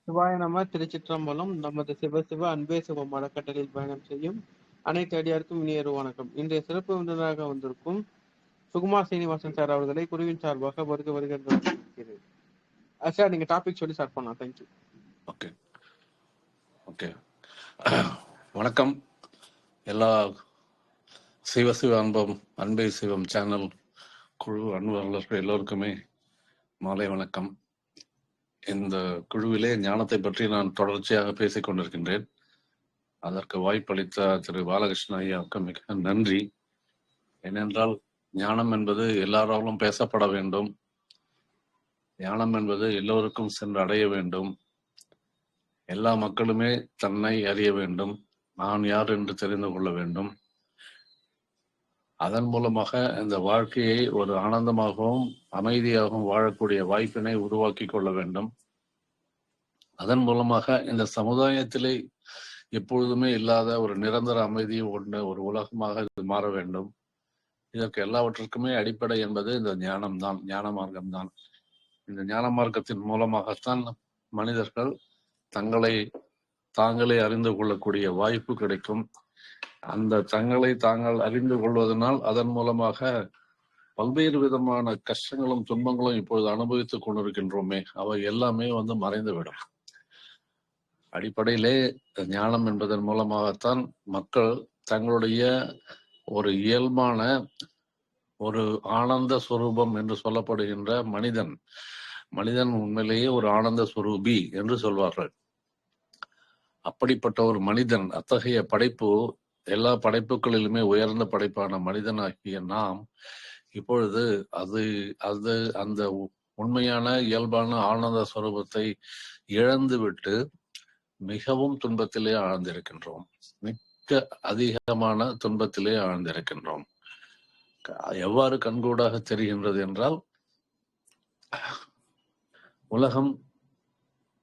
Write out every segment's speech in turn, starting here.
சிவாய நம. திருச்சிற்றம்பலம். நமது சிவசிவ அன்பே சிவம் அறக்கட்டளையில் பயணம் செய்யும் அனைத்து அடியாருக்கும் இனியரு வணக்கம். இன்றைய சிறப்பு விருந்தினராக வந்திருக்கும் சுகுமார் சீனிவாசன் சார் அவர்களை குருவின் சார்பாக வருகிறது. சார், நீங்க டாபிக் சொல்லி ஸ்டார்ட் பண்ணலாம். தேங்க்யூ. ஓகே ஓகே வணக்கம். எல்லா சிவசிவ அன்பே சிவம் சேனல் குழு அன்பர்கள் எல்லோருக்குமே மாலை வணக்கம். இந்த குழுவிலே ஞானத்தை பற்றி நான் தொடர்ச்சியாக பேசிக் கொண்டிருக்கின்றேன். அதற்கு வாய்ப்பளித்த திரு பாலகிருஷ்ண ஐயாவுக்கு மிக நன்றி. ஏனென்றால் ஞானம் என்பது எல்லாராலும் பேசப்பட வேண்டும். ஞானம் என்பது எல்லோருக்கும் சென்று அடைய வேண்டும். எல்லா மக்களுமே தன்னை அறிய வேண்டும். நான் யார் என்று தெரிந்து கொள்ள வேண்டும். அதன் மூலமாக இந்த வாழ்க்கையை ஒரு ஆனந்தமாகவும் அமைதியாகவும் வாழக்கூடிய வாய்ப்பினை உருவாக்கி கொள்ள வேண்டும். அதன் மூலமாக இந்த சமுதாயத்திலே எப்பொழுதுமே இல்லாத ஒரு நிரந்தர அமைதி கொண்ட ஒரு உலகமாக இது மாற வேண்டும். இதற்கு எல்லாவற்றிற்குமே அடிப்படை என்பது இந்த ஞானம்தான், ஞான மார்க்கம்தான். இந்த ஞான மார்க்கத்தின் மூலமாகத்தான் மனிதர்கள் தங்களை தாங்களே அறிந்து கொள்ளக்கூடிய வாய்ப்பு கிடைக்கும். அந்த தங்களை தாங்கள் அறிந்து கொள்வதனால் அதன் மூலமாக பல்வேறு விதமான கஷ்டங்களும் துன்பங்களும் இப்பொழுது அனுபவித்துக் கொண்டிருக்கின்றோமே, அவை எல்லாமே மறைந்துவிடும். அடிப்படையிலே ஞானம் என்பதன் மூலமாகத்தான் மக்கள் தங்களுடைய ஒரு இயல்பான ஒரு ஆனந்த சுரூபம் என்று சொல்லப்படுகின்ற மனிதன் உண்மையிலேயே ஒரு ஆனந்த சுரூபி என்று சொல்வார்கள். அப்படிப்பட்ட ஒரு மனிதன், அத்தகைய படைப்பு, எல்லா படைப்புகளிலுமே உயர்ந்த படைப்பான மனிதனாகிய நாம் இப்பொழுது அந்த உண்மையான இயல்பான ஆனந்த சுரூபத்தை இழந்துவிட்டு மிகவும் துன்பத்திலே ஆழ்ந்திருக்கின்றோம். மிக அதிகமான துன்பத்திலே ஆழ்ந்திருக்கின்றோம். எவ்வாறு கண்கூடாக தெரிகின்றது என்றால், உலகம்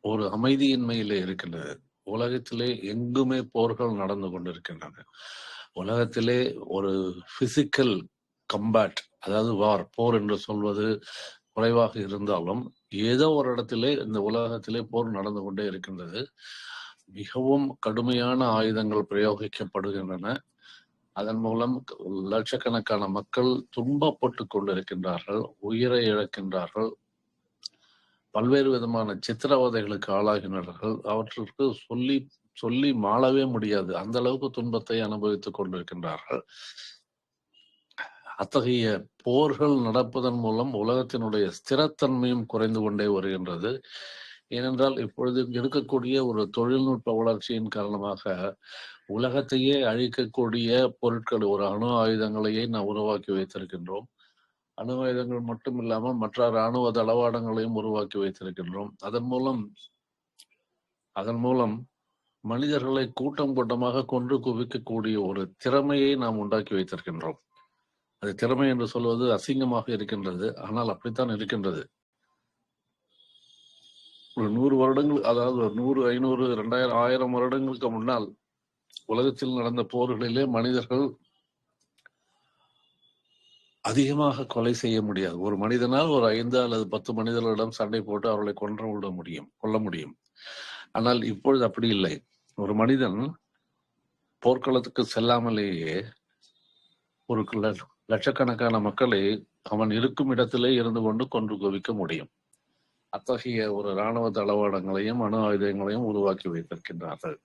ஒரு அமைதியின்மையிலே இருக்கின்றது. உலகத்திலே எங்குமே போர்கள் நடந்து கொண்டிருக்கின்றன. உலகத்திலே ஒரு பிசிக்கல் கம்பேட், அதாவது போர் என்று சொல்வது குறைவாக இருந்தாலும் ஏதோ ஒரு இடத்திலே இந்த உலகத்திலே போர் நடந்து கொண்டே இருக்கின்றது. மிகவும் கடுமையான ஆயுதங்கள் பிரயோகிக்கப்படுகின்றன. அதன் மூலம் லட்சக்கணக்கான மக்கள் துன்பப்பட்டு கொண்டிருக்கின்றார்கள், உயிரை இழக்கின்றார்கள், பல்வேறு விதமான சித்திரவதைகளுக்கு ஆளாகின்றார்கள். அவற்றிற்கு சொல்லி மாளவே முடியாது, அந்த அளவுக்கு துன்பத்தை அனுபவித்துக் கொண்டிருக்கின்றார்கள். அத்தகைய போர்கள் நடப்பதன் மூலம் உலகத்தினுடைய ஸ்திரத்தன்மையும் குறைந்து கொண்டே வருகின்றது. ஏனென்றால் இப்பொழுது இருக்கக்கூடிய ஒரு தொழில்நுட்ப வளர்ச்சியின் காரணமாக உலகத்தையே அழிக்கக்கூடிய பொருட்கள், ஒரு அணு ஆயுதங்களையே நாம் உருவாக்கி வைத்திருக்கின்றோம். அணு ஆயுதங்கள் மட்டும் இல்லாமல் மற்ற இராணுவ தளவாடங்களையும் உருவாக்கி வைத்திருக்கின்றோம். அதன் மூலம் மனிதர்களை கூட்டம் கூட்டமாக கொன்று குவிக்கக்கூடிய ஒரு திறமையை நாம் உண்டாக்கி வைத்திருக்கின்றோம். அது திறமை என்று சொல்வது அசிங்கமாக இருக்கின்றது, ஆனால் அப்படித்தான் இருக்கின்றது. ஒரு 100 வருடங்கள், அதாவது 100, 500, 2000, 1000 வருடங்களுக்கு முன்னால் உலகத்தில் நடந்த போர்களிலே மனிதர்கள் அதிகமாக கொலை செய்ய முடியாது. ஒரு மனிதனால் ஒரு 5 அல்லது 10 மனிதர்களிடம் சண்டை போட்டு அவர்களை கொல்ல முடியும். ஆனால் இப்பொழுது அப்படி இல்லை. ஒரு மனிதன் போர்க்களத்துக்கு செல்லாமலேயே ஒரு லட்சக்கணக்கான மக்களை அவன் இருக்கும் இடத்திலே இருந்து கொண்டு கொன்று குவிக்க முடியும். அத்தகைய ஒரு இராணுவ தளவாடங்களையும் அணு ஆயுதங்களையும் உருவாக்கி வைத்திருக்கின்றார்கள்.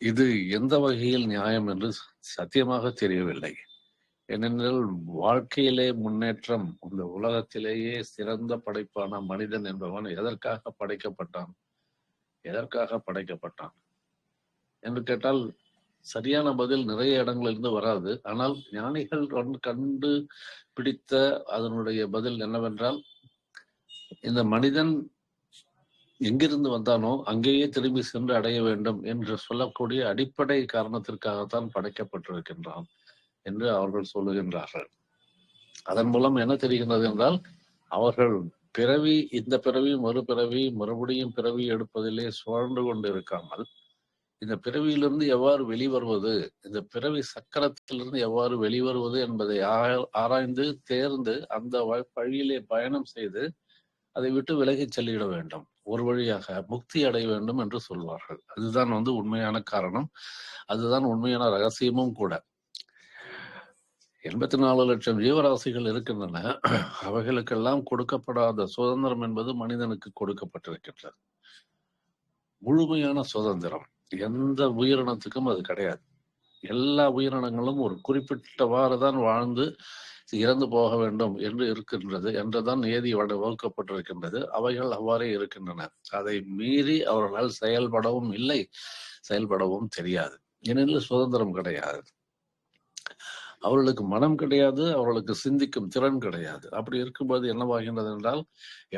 இது எந்த வகையில் நியாயம் என்று சத்தியமாக தெரியவில்லை. ஏனென்றால் வாழ்க்கையிலே முன்னேற்றம், இந்த உலகத்திலேயே சிறந்த படைப்பான மனிதன் என்பவன் எதற்காக படைக்கப்பட்டான் என்று கேட்டால் சரியான பதில் நிறைய இடங்களிலிருந்து வராது. ஆனால் ஞானிகள் கண்டு பிடித்த அதனுடைய பதில் என்னவென்றால், இந்த மனிதன் எங்கிருந்து வந்தானோ அங்கேயே திரும்பி சென்று அடைய வேண்டும் என்று சொல்லக்கூடிய அடிப்படை காரணத்திற்காகத்தான் படைக்கப்பட்டிருக்கின்றான் என்று அவர்கள் சொல்லுகின்றார்கள். அதன் மூலம் என்ன தெரிகின்றது என்றால், அவர்கள் இந்த பிறவி மறுபடியும் பிறவி எடுப்பதிலே சுழன்று கொண்டு இருக்காமல், இந்த பிறவியிலிருந்து எவ்வாறு வெளிவருவது, இந்த பிறவி சக்கரத்திலிருந்து எவ்வாறு வெளிவருவது என்பதை ஆராய்ந்து தேர்ந்து அந்த வழியிலே பயணம் செய்து அதை விட்டு விலகிச் செல்லிட வேண்டும். ஒரு வழியாக முக்தி அடைய வேண்டும் என்று சொல்வார்கள். அதுதான் உண்மையான காரணம், அதுதான் உண்மையான ரகசியமும் கூட. 84 லட்சம் ஜீவராசிகள் இருக்கின்றன. அவைகளுக்கெல்லாம் கொடுக்கப்படாத சுதந்திரம் என்பது மனிதனுக்கு கொடுக்கப்பட்டிருக்கின்றது. முழுமையான சுதந்திரம் எந்த உயிரினத்துக்கும் அது கிடையாது. எல்லா உயிரினங்களும் ஒரு குறிப்பிட்டவாறு தான் வாழ்ந்து இறந்து போக வேண்டும் என்று இருக்கின்றது என்றுதான் நியதி வகுக்கப்பட்டிருக்கின்றது. அவைகள் அவ்வாறே இருக்கின்றன. அதை மீறி அவர்களால் செயல்படவும் இல்லை, செயல்படவும் தெரியாது. ஏனெனில் சுதந்திரம் கிடையாது. அவர்களுக்கு மனம் கிடையாது, அவர்களுக்கு சிந்திக்கும் திறன் கிடையாது. அப்படி இருக்கும்போது என்னவாகின்றது என்றால்,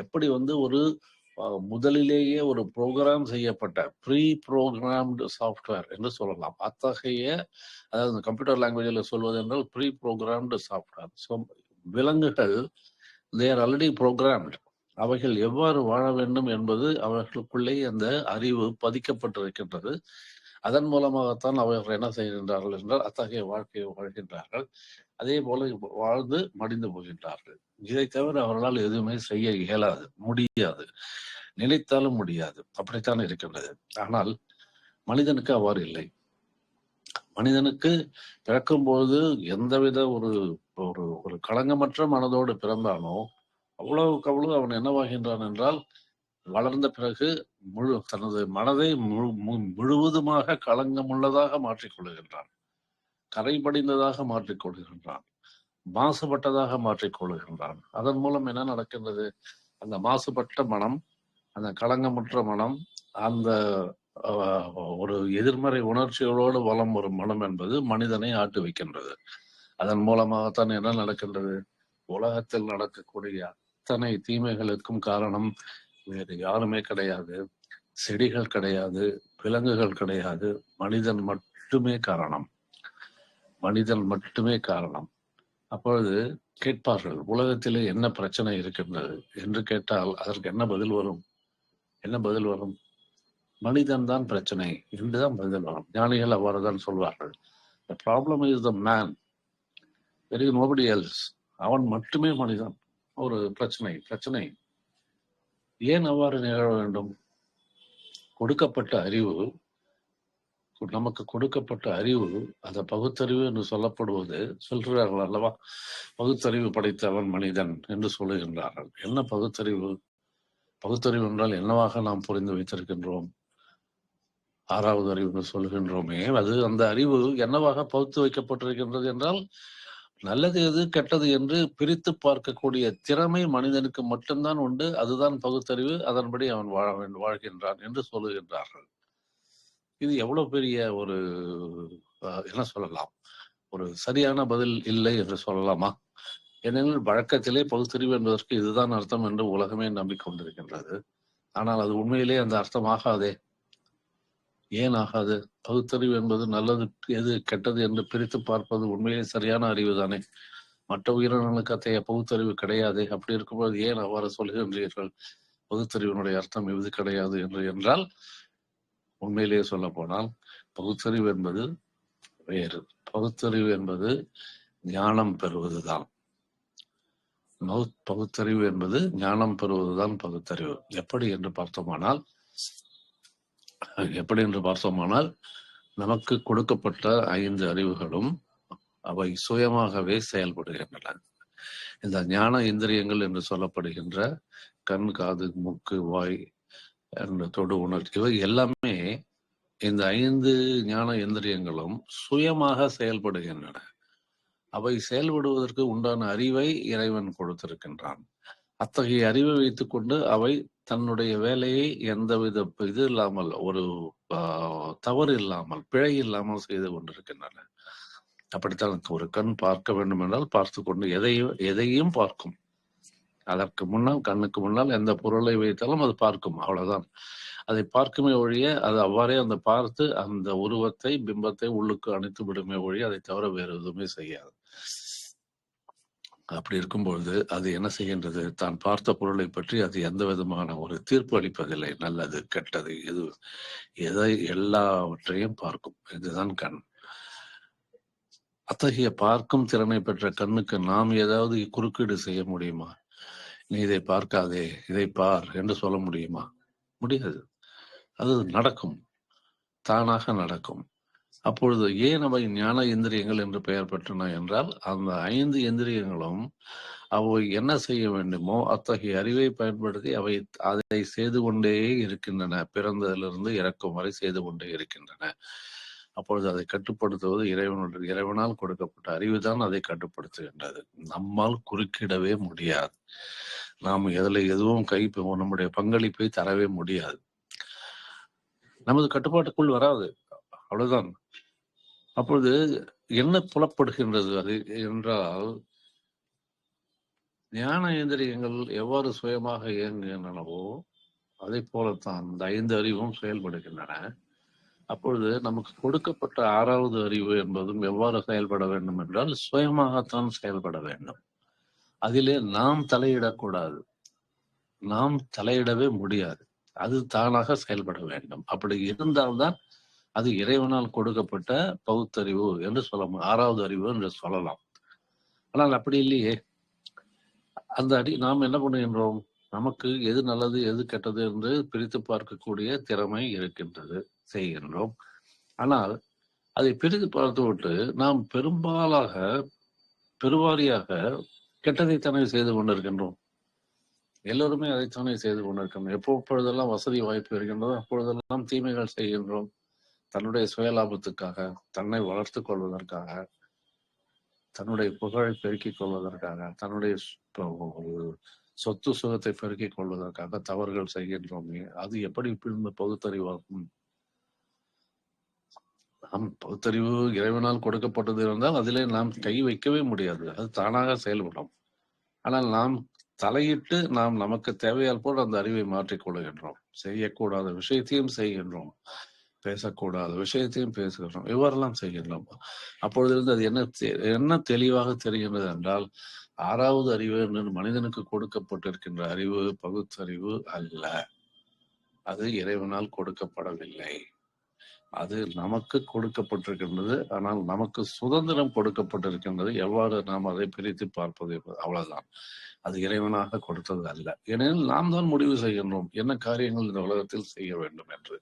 எப்படி ஒரு முதலிலேயே ஒரு ப்ரோக்ராம் செய்யப்பட்ட ப்ரீ ப்ரோக்ராம்டு சாஃப்ட்வேர் என்று சொல்லலாம். அத்தகைய, அதாவது கம்ப்யூட்டர் லாங்குவேஜில் சொல்வது என்றால் ப்ரீ ப்ரோக்ராம்டு சாஃப்ட்வேர். ஸோ விலங்குகள் தே ஆர் ஆல்ரெடி ப்ரோக்ராம்டு. அவைகள் எவ்வாறு வாழ வேண்டும் என்பது அவர்களுக்குள்ளே அந்த அறிவு பதிக்கப்பட்டிருக்கின்றது. அதன் மூலமாகத்தான் அவர்கள் என்ன செய்கின்றார்கள் என்றால் அத்தகைய வாழ்க்கையை வாழ்கின்றார்கள். அதே போல வாழ்ந்து மடிந்து போகின்றார்கள். இதை தவிர அவர்களால் எதுவுமே செய்ய இயலாது, முடியாது, நினைத்தாலும் முடியாது. அப்படித்தான் இருக்கின்றது. ஆனால் மனிதனுக்கு அவ்வாறு இல்லை. மனிதனுக்கு பிறக்கும்போது எந்தவித ஒரு ஒரு ஒரு களங்கமற்ற மனதோடு பிறந்தானோ அவ்வளவுக்கு அவ்வளவு அவன் என்னவாகின்றான் என்றால், வளர்ந்த பிறகு தனது மனதை முழுவதுமாக களங்கமுள்ளதாக மாற்றிக்கொள்கின்றான், கரைபடிந்ததாக மாற்றிக்கொள்கின்றான், மாசுபட்டதாக மாற்றிக்கொள்கின்றான். அதன் மூலம் என்ன நடக்கின்றது? அந்த மாசுபட்ட மனம், அந்த களங்கமற்ற மனம், அந்த ஒரு எதிர்மறை உணர்ச்சிகளோடு வலம் வரும் மனம் என்பது மனிதனை ஆட்டு வைக்கின்றது. அதன் மூலமாகத்தான் என்ன நடக்கின்றது? உலகத்தில் நடக்கக்கூடிய அத்தனை தீமைகளுக்கும் காரணம் வேறு யாருமே கிடையாது. செடிகள் கிடையாது, விலங்குகள் கிடையாது, மனிதன் மட்டுமே காரணம். மனிதன் மட்டுமே காரணம். அப்பொழுது கேட்பார்கள், உலகத்திலே என்ன பிரச்சனை இருக்கின்றது என்று கேட்டால் அதற்கு என்ன பதில் வரும்? என்ன பதில் வரும்? மனிதன் தான் பிரச்சனை என்றுதான் பதில் வரும். ஞானிகள் அவ்வாறுதான் சொல்வார்கள். The problem is the man. There is nobody else. அவன் மட்டுமே மனிதன். ஒரு பிரச்சனை. ஏன் அவ்வாறு நிகழ வேண்டும்? நமக்கு கொடுக்கப்பட்ட அறிவு, அந்த பகுத்தறிவு என்று சொல்லப்படுவது, சொல்கிறார்கள் அல்லவா, பகுத்தறிவு படைத்தவன் மனிதன் என்று சொல்லுகின்றார்கள். என்ன பகுத்தறிவு? பகுத்தறிவு என்றால் என்னவாக நாம் புரிந்து வைத்திருக்கின்றோம்? 6வது அறிவு என்று சொல்கின்றோமே, அது அந்த அறிவு என்னவாக பகுத்து வைக்கப்பட்டிருக்கின்றது என்றால், நல்லது எது கெட்டது என்று பிரித்து பார்க்கக்கூடிய திறமை மனிதனுக்கு மட்டும்தான் உண்டு. அதுதான் பகுத்தறிவு. அதன்படி அவன் வாழ்கின்றான் என்று சொல்லுகின்றார்கள். இது எவ்வளவு பெரிய ஒரு என்ன சொல்லலாம், ஒரு சரியான பதில் இல்லை என்று சொல்லலாமா? ஏனெனில் வழக்கத்திலே பகுத்தறிவு என்பதற்கு இதுதான் அர்த்தம் என்று உலகமே நம்பிக்கொண்டிருக்கின்றது. ஆனால் அது உண்மையிலே அந்த அர்த்தம் ஆகாதே. ஏன் ஆகாது? பகுத்தறிவு என்பது நல்லது எது கெட்டது என்று பிரித்து பார்ப்பது உண்மையிலே சரியான அறிவு தானே. மற்ற உயிரினங்களுக்கு அத்தகைய பகுத்தறிவு கிடையாது. அப்படி இருக்கும்போது ஏன் அவ்வாறு சொல்கின்றீர்கள் பகுத்தறிவினுடைய அர்த்தம் இது கிடையாது என்று? என்றால் உண்மையிலேயே சொல்ல போனால் பகுத்தறிவு என்பது வேறு. பகுத்தறிவு என்பது ஞானம் பெறுவதுதான். பகுத்தறிவு என்பது ஞானம் பெறுவதுதான் பகுத்தறிவு. எப்படி என்று பார்த்தோமானால் நமக்கு கொடுக்கப்பட்ட 5 அறிவுகளும் அவை சுயமாகவே செயல்படுகின்றன. இந்த ஞான இந்திரியங்கள் என்று சொல்லப்படுகின்ற கண், காது, மூக்கு, வாய், தொடு, உணர்ச்சி, இவை எல்லாமே, இந்த 5 ஞான இந்திரியங்களும் சுயமாக செயல்படுகின்றன. அவை செயல்படுவதற்கு உண்டான அறிவை இறைவன் கொடுத்திருக்கின்றான். அத்தகைய அறிவை வைத்துக்கொண்டு அவை தன்னுடைய வேலையை எந்தவித இது இல்லாமல், ஒரு தவறு இல்லாமல், பிழை இல்லாமல் செய்து கொண்டிருக்கின்றன. அப்படித்தான் ஒரு கண் பார்க்க வேண்டும் என்றால் பார்த்து கொண்டு எதையும் பார்க்கும். அதற்கு முன்னால், கண்ணுக்கு முன்னால் எந்த பொருளை வைத்தாலும் அது பார்க்கும், அவ்வளவுதான். அதை பார்க்குமே ஒழிய அது அவ்வாறே அந்த பார்த்து அந்த உருவத்தை, பிம்பத்தை உள்ளுக்கு அணைத்து விடுமே ஒழிய அதை தவிர வேறு எதுவுமே செய்யாது. அப்படி இருக்கும்பொழுது அது என்ன செய்கின்றது? தான் பார்த்த பொருளை பற்றி அது எந்த விதமான ஒரு தீர்ப்பு அளிப்பதில்லை. நல்லது கெட்டது எதை எல்லாவற்றையும் பார்க்கும். இதுதான் கண். அத்தகைய பார்க்கும் திறனை பெற்ற கண்ணுக்கு நாம் ஏதாவது குறுக்கீடு செய்ய முடியுமா? நீ இதை பார்க்காதே, இதை பார் என்று சொல்ல முடியுமா? முடியாது. அது நடக்கும், தானாக நடக்கும். அப்பொழுது ஏன் அவை ஞான இந்திரியங்கள் என்று பெயர் பெற்றன என்றால், அந்த 5 இந்திரியங்களும் அவை என்ன செய்ய வேண்டுமோ அத்தகைய அறிவை பயன்படுத்தி அவை அதை செய்து கொண்டே இருக்கின்றன. பிறந்ததிலிருந்து இறக்கும் வரை செய்து கொண்டே இருக்கின்றன. அப்பொழுது அதை கட்டுப்படுத்துவது இறைவனால் கொடுக்கப்பட்ட அறிவுதான் அதை கட்டுப்படுத்துகின்றது. நம்மால் குறுக்கிடவே முடியாது. நாம் எதுவும் நம்முடைய பங்களிப்பை தரவே முடியாது. நமது கட்டுப்பாட்டுக்குள் வராது, அவ்வளவுதான். அப்பொழுது என்ன புலப்படுகின்றது அது என்றால், ஞான இந்திரியங்கள் எவ்வாறு சுயமாக இயங்குகின்றனவோ அதை போலத்தான் இந்த 5 அறிவும் செயல்படுகின்றன. அப்பொழுது நமக்கு கொடுக்கப்பட்ட 6வது அறிவு என்பதும் எவ்வாறு செயல்பட வேண்டும் என்றால், சுயமாகத்தான் செயல்பட வேண்டும். அதிலே நாம் தலையிடக்கூடாது, நாம் தலையிடவே முடியாது. அது தானாக செயல்பட வேண்டும். அப்படி இருந்தால்தான் அது இறைவனால் கொடுக்கப்பட்ட பகுத்தறிவு என்று சொல்லலாம், 6வது அறிவு என்று சொல்லலாம். ஆனால் அப்படி இல்லையே. அந்த நாம் என்ன பண்ணுகின்றோம்? நமக்கு எது நல்லது எது கெட்டது என்று பிரித்து பார்க்கக்கூடிய திறமை இருக்கின்றது, செய்கின்றோம். ஆனால் அதை பிரித்து பார்த்துவிட்டு நாம் பெருவாரியாக கெட்டதைத்தானே செய்து கொண்டிருக்கின்றோம். எல்லோருமே அதைத்தானே செய்து கொண்டிருக்கின்றோம். எப்பொழுதெல்லாம் வசதி வாய்ப்பு இருக்கின்றதோ அப்பொழுதெல்லாம் தீமைகள் செய்கின்றோம். தன்னுடைய சுயலாபத்துக்காக, தன்னை வளர்த்து கொள்வதற்காக, தன்னுடைய புகழை பெருக்கிக் கொள்வதற்காக, தன்னுடைய சொத்து சுகத்தை பெருக்கிக் கொள்வதற்காக தவறுகள் செய்கின்றோமே. அது எப்படி பகுத்தறிவாகும்? நாம் பகுத்தறிவு இறைவனால் கொடுக்கப்பட்டது இருந்தால் அதிலே நாம் கை வைக்கவே முடியாது, அது தானாக செயல்படும். ஆனால் நாம் தலையிட்டு நாம் நமக்கு தேவையால் போல் அந்த அறிவை மாற்றிக் கொள்கின்றோம். செய்யக்கூடாத விஷயத்தையும் செய்கின்றோம், பேசக்கூடாத விஷயத்தையும் பேசுகின்றோம், இவ்வாறெல்லாம் செய்கின்றோம். அப்பொழுதிருந்து அது என்ன தெளிவாக தெரிகின்றது என்றால், 6வது அறிவு என்று மனிதனுக்கு கொடுக்கப்பட்டிருக்கின்ற அறிவு பகுத்தறிவு அல்ல, அது இறைவனால் கொடுக்கப்படவில்லை. அது நமக்கு கொடுக்கப்பட்டிருக்கின்றது. ஆனால் நமக்கு சுதந்திரம் கொடுக்கப்பட்டிருக்கின்றது. எவ்வாறு நாம் அதை பிரித்து பார்ப்பது, அவ்வளவுதான். அது இறைவனாக கொடுத்தது அல்ல. ஏனெனில் நாம் தான் முடிவு செய்கின்றோம் என்ன காரியங்கள் இந்த உலகத்தில் செய்ய வேண்டும் என்று.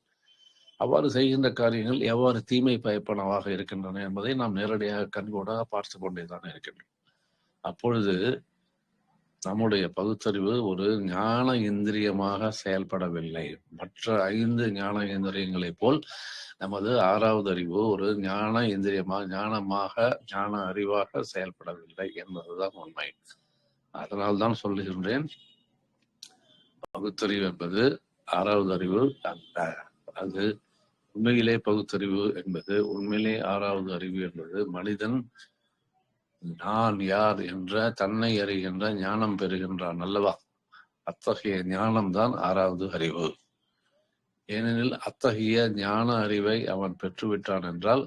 அவ்வாறு செய்கின்ற காரியங்கள் எவ்வாறு தீமை பயப்பனவாக இருக்கின்றன என்பதை நாம் நேரடியாக கண்கூடாக பார்த்து கொண்டேதான் இருக்கின்றோம். அப்பொழுது நம்முடைய பகுத்தறிவு ஒரு ஞான இந்திரியமாக செயல்படவில்லை. மற்ற 5 ஞான இந்திரியங்களைப் போல் நமது 6வது அறிவு ஒரு ஞான இந்திரியமாக, ஞான அறிவாக செயல்படவில்லை என்பதுதான் உண்மை. அதனால்தான் சொல்லுகின்றேன், பகுத்தறிவு என்பது 6வது அறிவு அல்ல. அது உண்மையிலே பகுத்தறிவு என்பது, உண்மையிலே 6வது அறிவு என்பது மனிதன் நான் யார் என்ற தன்னை அறிகின்ற ஞானம் பெறுகின்றான் அல்லவா? அத்தகைய ஞானம்தான் 6வது அறிவு. ஏனெனில் அத்தகைய ஞான அறிவை அவன் பெற்றுவிட்டான் என்றால்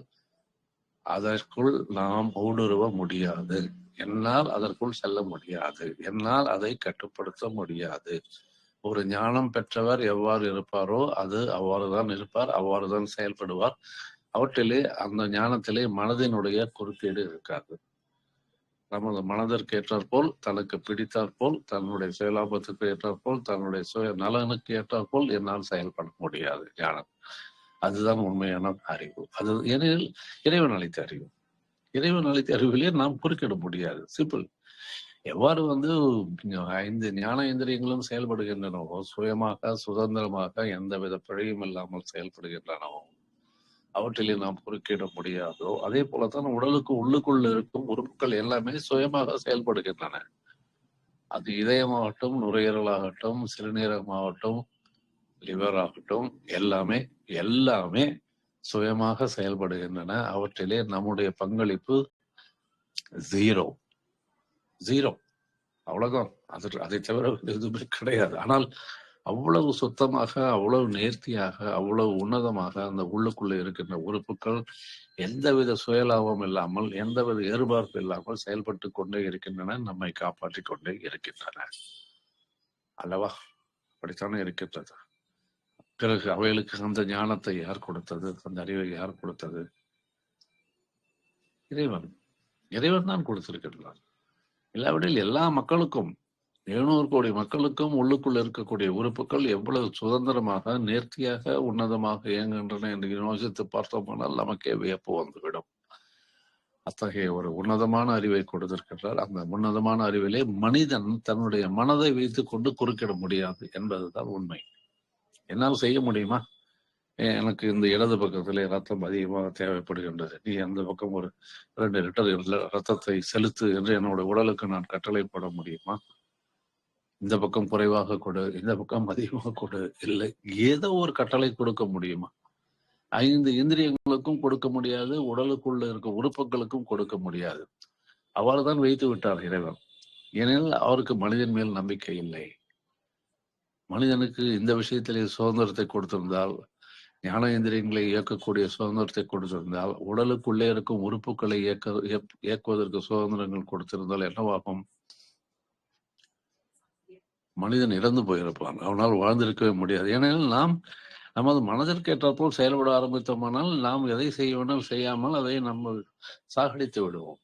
அதற்குள் நாம் ஊடுருவ முடியாது. என்னால் அதற்குள் செல்ல முடியாது, என்னால் அதை கட்டுப்படுத்த முடியாது. ஒரு ஞானம் பெற்றவர் எவ்வாறு இருப்பாரோ அது அவ்வாறுதான் இருப்பார், அவ்வாறுதான் செயல்படுவார். அவற்றிலே, அந்த ஞானத்திலே மனதினுடைய குறுக்கீடு இருக்காது. நமது மனதிற்கு ஏற்றாற்போல், தனக்கு பிடித்தாற்போல், தன்னுடைய சுயலாபத்துக்கு ஏற்றாற்போல், தன்னுடைய சுய நலனுக்கு ஏற்றாற்போல் என்னால் செயல்பட முடியாது ஞானம். அதுதான் உண்மையான அறிவு. அது ஏனெனில் இறைவன் அளித்த அறிவு. இறைவன் அளித்த அறிவிலே நாம் குறுக்கிட முடியாது. சிம்பிள். எவ்வாறு 5 ஞான இந்திரியங்களும் செயல்படுகின்றனவோ, சுயமாக சுதந்திரமாக எந்தவித பிழையும் இல்லாமல் செயல்படுகின்றனவோ, அவற்றிலே நாம் குறுக்கிட முடியாதோ, அதே போலத்தான் உடலுக்கு உள்ளுக்குள்ள இருக்கும் உறுப்புகள் எல்லாமே சுயமாக செயல்படுகின்றன. அது இதயமாகட்டும், நுரையீரலாகட்டும், சிறுநீரகமாகட்டும், லிவர் ஆகட்டும், எல்லாமே சுயமாக செயல்படுகின்றன. அவற்றிலே நம்முடைய பங்களிப்பு ஜீரோ. அவ்வளவுதான். அதை தவிர எதுவுமே கிடையாது. ஆனால் அவ்வளவு சுத்தமாக, அவ்வளவு நேர்த்தியாக, அவ்வளவு உன்னதமாக அந்த உள்ளுக்குள்ள இருக்கின்ற உறுப்புகள் எந்தவித சுயலாபம் இல்லாமல், எந்தவித எதிர்பார்ப்பு இல்லாமல் செயல்பட்டு கொண்டே இருக்கின்றன, நம்மை காப்பாற்றிக் கொண்டே இருக்கின்றன அல்லவா? அப்படித்தானே இருக்கின்றது. பிறகு அவைகளுக்கு அந்த ஞானத்தை யார் கொடுத்தது? அந்த அறிவை யார் கொடுத்தது? இறைவன் தான் கொடுத்திருக்கின்றான். இல்லாவிடில் எல்லா மக்களுக்கும் 700 கோடி மக்களுக்கும் உள்ளுக்குள் இருக்கக்கூடிய உறுப்புகள் எவ்வளவு சுதந்திரமாக, நேர்த்தியாக, உன்னதமாக இயங்குகின்றன என்று யோசித்து பார்த்தோமானால் நமக்கே வியப்பு வந்துவிடும். அத்தகைய ஒரு உன்னதமான அறிவை கொடுத்திருக்கிறார். அந்த உன்னதமான அறிவிலே மனிதன் தன்னுடைய மனதை வைத்துக் கொண்டு குறுக்கிட முடியாது என்பதுதான் உண்மை. என்னால் செய்ய முடியுமா? எனக்கு இந்த இடது பக்கத்திலே ரத்தம் அதிகமாக தேவைப்படுகின்றது, நீ அந்த பக்கம் ஒரு 2 லிட்டர் ரத்தத்தை செலுத்து என்று என்னுடைய உடலுக்கு நான் கட்டளை போட முடியுமா? இந்த பக்கம் குறைவாக கொடு, இந்த பக்கம் அதிகமாக கொடு, இல்லை ஏதோ ஒரு கட்டளை கொடுக்க முடியுமா? 5 இந்திரியங்களுக்கும் கொடுக்க முடியாது, உடலுக்குள்ள இருக்க உறுப்புகளுக்கும் கொடுக்க முடியாது. அவ்வாறுதான் வைத்து விட்டார் இறைவன். ஏனெனில் அவருக்கு மனிதன் மேல் நம்பிக்கை இல்லை. மனிதனுக்கு இந்த விஷயத்திலே சுதந்திரத்தை கொடுத்திருந்தால், ஞானேந்திரியங்களை இயக்கக்கூடிய சுதந்திரத்தை கொடுத்திருந்தால், உடலுக்குள்ளே இருக்கும் உறுப்புகளை இயக்குவதற்கு சுதந்திரங்கள் கொடுத்திருந்தால் என்னவாகும்? மனிதன் இறந்து போயிருப்பான், அவனால் வாழ்ந்திருக்கவே முடியாது. ஏனெனில் நாம் நமது மனதிற்கு ஏற்றாற்போல் செயல்பட ஆரம்பித்தோமானால் நாம் எதை செய்ய வேண்டும் செய்யாமல் அதை நம்ம சாகடித்து விடுவோம்.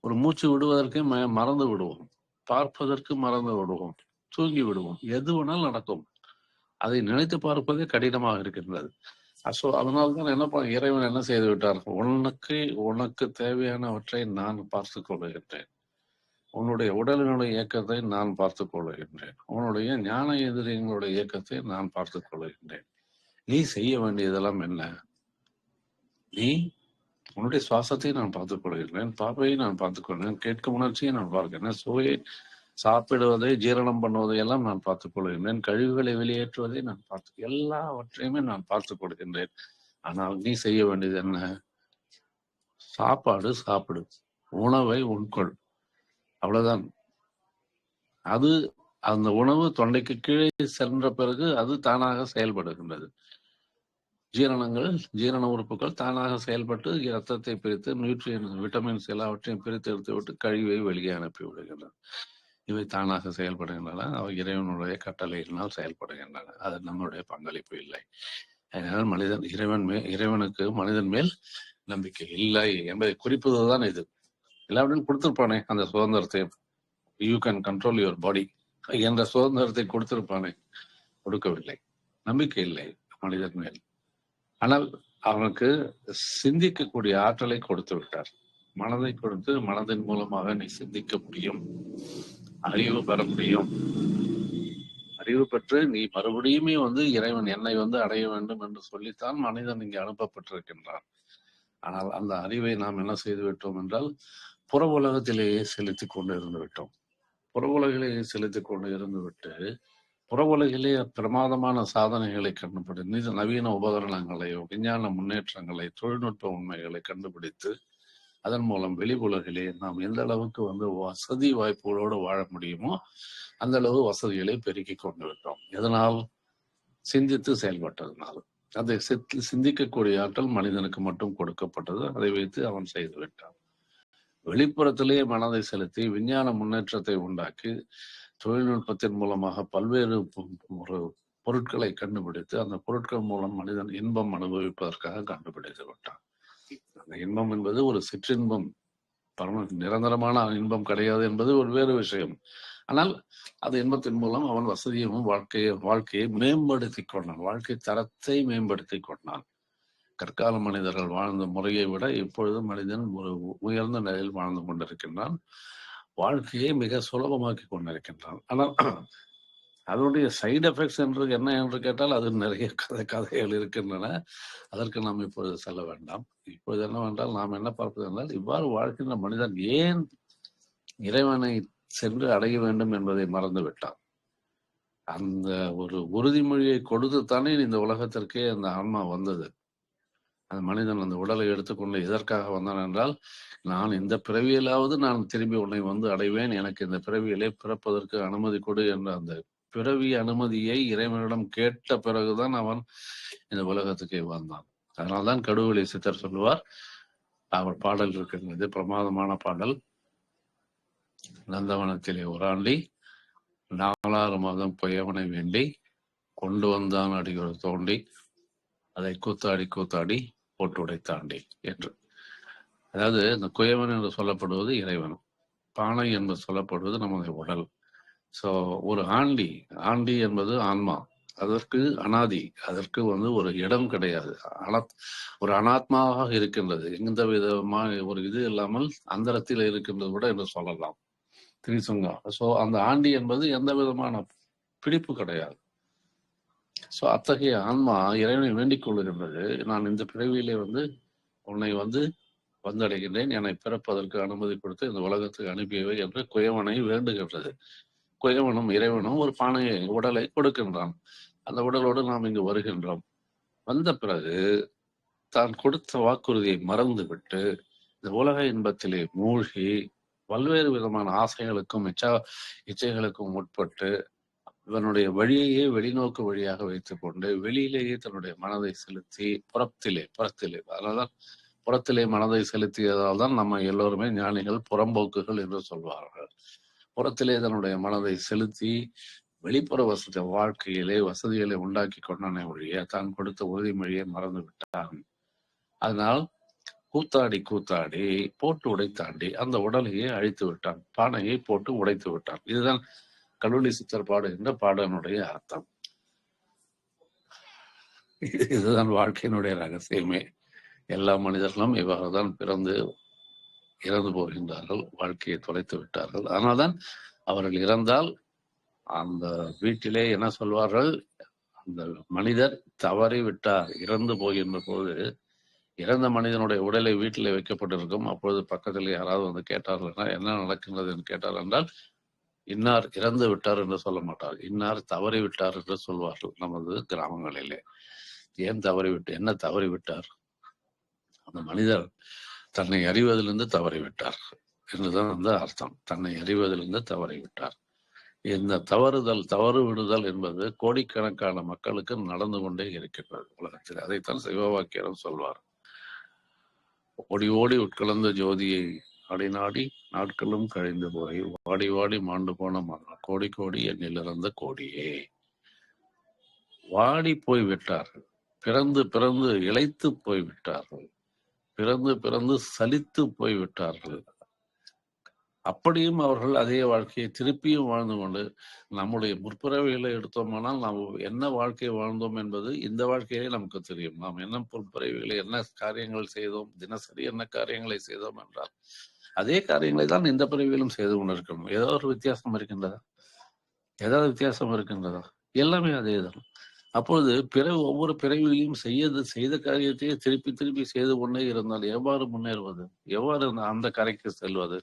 ஒரு மூச்சு விடுவதற்கு மறந்து விடுவோம், பார்ப்பதற்கு மறந்து விடுவோம், தூங்கி விடுவோம், எது வேணாலும் நடக்கும். அதை நினைத்து பார்ப்பதே கடினமாக இருக்கின்றது. அதனால்தான் இறைவன் என்ன செய்து விட்டார்? உனக்கு தேவையானவற்றை நான் பார்த்துக் கொள்ளுகின்றேன், உன்னுடைய உடலினுடைய இயக்கத்தை நான் பார்த்துக் கொள்ளுகின்றேன், உன்னுடைய ஞான எதிரியங்களுடைய இயக்கத்தை நான் பார்த்துக் கொள்ளுகின்றேன். நீ செய்ய வேண்டியதெல்லாம் என்ன? நீ உன்னுடைய சுவாசத்தை நான் பார்த்துக் கொள்கின்றேன், பார்வையை நான் பார்த்துக் கொள்கிறேன், கேட்கும் உணர்ச்சியை நான் பார்க்கிறேன், சுவையை, சாப்பிடுவதை, ஜீரணம் பண்ணுவதை எல்லாம் நான் பார்த்துக் கொள்கின்றேன், கழிவுகளை வெளியேற்றுவதை நான் எல்லாவற்றையுமே நான் பார்த்துக் கொள்கின்றேன். ஆனால் நீ செய்ய வேண்டியது என்ன? சாப்பாடு சாப்பிடு, உணவை உட்கொள், அவ்வளவுதான். அது அந்த உணவு தொண்டைக்கு கீழே சென்ற பிறகு அது தானாக செயல்படுகின்றது. ஜீரண உறுப்புகள் தானாக செயல்பட்டு இரத்தத்தை பிரித்து நியூட்ரியன்ஸ், விட்டமின்ஸ் எல்லாவற்றையும் பிரித்து எடுத்துவிட்டு கழிவை வெளியே அனுப்பி விடுகின்றன. இவை தானாக செயல்படுகின்றன, அவை இறைவனுடைய கட்டளையினால் செயல்படுகின்றன. அது நம்முடைய பங்களிப்பு இல்லை. அதனால் இறைவனுக்கு மனிதன் மேல் நம்பிக்கை இல்லை என்பதை குறிப்பதுதான் இது. எல்லாவற்றையும் கொடுத்திருப்பானே அந்த சுதந்திரத்தை, you can control your body என்ற சுதந்திரத்தை கொடுத்திருப்பானே, கொடுக்கவில்லை. நம்பிக்கை இல்லை மனிதன் மேல். ஆனால் அவனுக்கு சிந்திக்கக்கூடிய ஆற்றலை கொடுத்து விட்டார். மனதை கொடுத்து மனதின் மூலமாக நீ சிந்திக்க முடியும், அறிவு பெற முடியும். அறிவு பெற்று நீ மறுபடியுமே இறைவன் என்னை அடைய வேண்டும் என்று சொல்லித்தான் மனிதன் இங்கே அனுப்பப்பட்டிருக்கின்றான். ஆனால் அந்த அறிவை நாம் என்ன செய்து விட்டோம் என்றால், புற உலகத்திலேயே செலுத்திக் கொண்டு இருந்து விட்டோம். புற உலகிலேயே செலுத்திக் கொண்டு இருந்து விட்டு புற உலகிலே பிரமாதமான சாதனைகளை கண்டுபிடித்து, நவீன உபகரணங்களை, விஞ்ஞான முன்னேற்றங்களை, தொழில்நுட்ப உண்மைகளை கண்டுபிடித்து அதன் மூலம் வெளி உலகிலே நாம் எந்த அளவுக்கு வசதி வாய்ப்புகளோடு வாழ முடியுமோ அந்த அளவு வசதிகளை பெருக்கி கொண்டு விட்டோம். எதனால்? சிந்தித்து செயல்பட்டதுனால். அதை சிந்திக்கக்கூடிய ஆற்றல் மனிதனுக்கு மட்டும் கொடுக்கப்பட்டது. அதை வைத்து அவன் செய்து விட்டான். வெளிப்புறத்திலேயே மனதை செலுத்தி விஞ்ஞான முன்னேற்றத்தை உண்டாக்கி தொழில்நுட்பத்தின் மூலமாக பல்வேறு பொருட்களை கண்டுபிடித்து அந்த பொருட்கள் மூலம் மனிதன் இன்பம் அனுபவிப்பதற்காக கண்டுபிடித்து விட்டான். அந்த இன்பம் என்பது ஒரு சிற்றின்பம், நிரந்தரமான இன்பம் கிடையாது என்பது ஒரு வேறு விஷயம். ஆனால் அது இன்பத்தின் மூலம் அவன் வசதியும் வாழ்க்கையை மேம்படுத்தி கொண்டான், வாழ்க்கை தரத்தை மேம்படுத்தி கொண்டான். கற்கால மனிதர்கள் வாழ்ந்த முறையை விட இப்பொழுது மனிதன் ஒரு உயர்ந்த நிலையில் வாழ்ந்து கொண்டிருக்கின்றான், வாழ்க்கையை மிக சுலபமாக்கி கொண்டிருக்கின்றான். ஆனால் அதனுடைய சைடு எஃபெக்ட்ஸ் என்ன என்று கேட்டால் அது நிறைய கதைகள் இருக்கின்றன. அதற்கு நாம் இப்பொழுது செல்ல வேண்டாம். இப்பொழுது என்னவென்றால் நாம் என்ன பார்ப்பது என்றால், இவ்வாறு வாழ்கின்ற மனிதன் ஏன் இறைவனை சென்று அடைய வேண்டும் என்பதை மறந்து விட்டான். அந்த ஒரு உறுதிமொழியை கொடுத்துத்தானே இந்த உலகத்திற்கே அந்த ஆன்மா வந்தது. அந்த மனிதன் அந்த உடலை எடுத்துக்கொண்டு எதற்காக வந்தான் என்றால், நான் இந்த பிறவியிலாவது நான் திரும்பி உன்னை அடைவேன், எனக்கு இந்த பிறவியிலே பிறப்பதற்கு அனுமதி கொடு என்ற அந்த பிறவி அனுமதியை இறைவனிடம் கேட்ட பிறகுதான் அவன் இந்த உலகத்துக்கே வந்தான். அதனால்தான் கடுவெளி சித்தர் சொல்லுவார், அவர் பாடல் இருக்கின்றது, பிரமாதமான பாடல். நந்தவனத்திலே ஓராண்டி 4 மாதம் பொய்யவனை வேண்டி கொண்டு வந்தான் அடியொரு தோண்டி அதை கூத்தாடி போட்டு உடைத்தாண்டி என்று. அதாவது இந்த குயவன் என்று சொல்லப்படுவது இறைவன், பானை என்று சொல்லப்படுவது நமது உடல். ஸோ ஒரு ஆண்டி ஆண்டி என்பது ஆன்மா, அதற்கு அனாதி, அதற்கு ஒரு இடம் கிடையாது. ஒரு அனாத்மாவாக இருக்கின்றது, எந்த விதமான ஒரு இது இல்லாமல் அந்தரத்தில் இருக்கின்றது கூட என்று சொல்லலாம், திரிசங்கா. ஸோ அந்த ஆண்டி என்பது எந்த விதமான பிடிப்பு கிடையாது. ஸோ அத்தகைய ஆன்மா இறைவனை வேண்டிக் கொள்ளுகின்றது, நான் இந்த பிறவியிலே உன்னை வந்தடைகின்றேன், என்னை பிறப்பதற்கு அனுமதி கொடுத்து இந்த உலகத்துக்கு அனுப்பியவை என்று குயவனை வேண்டுகின்றது. குயவனும் இறைவனும் ஒரு பானையை, உடலை கொடுக்கின்றான். அந்த உடலோடு நாம் இங்கு வருகின்றோம். வந்த பிறகு தான் கொடுத்த வாக்குறுதியை மறந்துவிட்டு இந்த உலக இன்பத்திலே மூழ்கி பல்வேறு விதமான ஆசைகளுக்கும் இச்சைகளுக்கும் உட்பட்டு இவனுடைய வழியையே வெளிநோக்கு வழியாக வைத்துக் கொண்டு வெளியிலேயே தன்னுடைய மனதை செலுத்தி புறத்திலே அதனால்தான் புறத்திலே மனதை செலுத்தியதால் தான் நம்ம எல்லோருமே ஞானிகள் புறம்போக்குகள் என்று சொல்வார்கள். புறத்திலே தன்னுடைய மனதை செலுத்தி வெளிப்புற வாழ்க்கையிலே வசதிகளை உண்டாக்கி கொண்டானே ஒழிய தான் கொடுத்த உறுதிமொழியை மறந்து விட்டான். அதனால் கூத்தாடி போட்டு உடைத்தாண்டி அந்த உடலையே அழித்து விட்டான், பானையை போட்டு உடைத்து விட்டான். இதுதான் கல்லூரி சித்தர் பாடுகின்ற பாடனுடைய அர்த்தம். இதுதான் வாழ்க்கையினுடைய ரகசியமே. எல்லா மனிதர்களும் இவ்வாறுதான் பிறந்து இறந்து போகின்றார்கள், வாழ்க்கையை தொலைத்து விட்டார்கள். ஆனால்தான் அவர்கள் இறந்தால் அந்த வீட்டிலே என்ன சொல்வார்கள், அந்த மனிதர் தவறி விட்டார், இறந்து போகின்ற போது இறந்த மனிதனுடைய உடலை வீட்டிலே வைக்கப்பட்டிருக்கும். அப்பொழுது பக்கத்தில் யாராவது கேட்டார்கள், என்ன நடக்கின்றது என்று கேட்டார் என்றால், இன்னார் இறந்து விட்டார் என்று சொல்ல மாட்டார், இன்னார் தவறி விட்டார் என்று சொல்வார்கள் நமது கிராமங்களிலே. ஏன் என்ன தவறி விட்டார்? அந்த மனிதர் தன்னை அறிவதிலிருந்து தவறிவிட்டார் என்றுதான் அர்த்தம். தன்னை அறிவதிலிருந்து தவறிவிட்டார். இந்த தவறு விடுதல் என்பது கோடிக்கணக்கான மக்களுக்கு நடந்து கொண்டே இருக்கின்றது உலகத்தில். அதைத்தான் சிவவாக்கியரும் சொல்வார். ஓடி ஓடி உட்கலந்த ஜோதியை நாடி நாடி நாட்களும் கழிந்து போய் வாடி வாடி மாண்டு போன கோடி கோடி எண்ணில் இறந்த கோடியே. வாடி போய் விட்டார்கள், பிறந்து பிறந்து இளைத்து போய் விட்டார்கள், பிறந்து பிறந்து சலித்து போய் விட்டார்கள். அப்படியும் அவர்கள் அதே வாழ்க்கையை திருப்பியும் வாழ்ந்து கொண்டு, நம்முடைய முற்பிறவிகளை எடுத்தோமானால் நாம் என்ன வாழ்க்கை வாழ்ந்தோம் என்பது இந்த வாழ்க்கையிலே நமக்கு தெரியும். நாம் என்ன முற்பிறவிகளை என்ன காரியங்கள் செய்தோம், தினசரி என்ன காரியங்களை செய்தோம் என்றால் அதே காரியங்களை தான் இந்த பிறவியிலும் செய்து கொண்டிருக்கணும். ஏதாவது ஒரு வித்தியாசம் இருக்கின்றதா? எல்லாமே அதேதான். அப்பொழுது ஒவ்வொரு பிறவியிலும் செய்த காரியத்தையே திருப்பி திருப்பி செய்து கொண்டே இருந்தால் எவ்வாறு முன்னேறுவது? எவ்வாறு அந்த கரைக்கு செல்வது?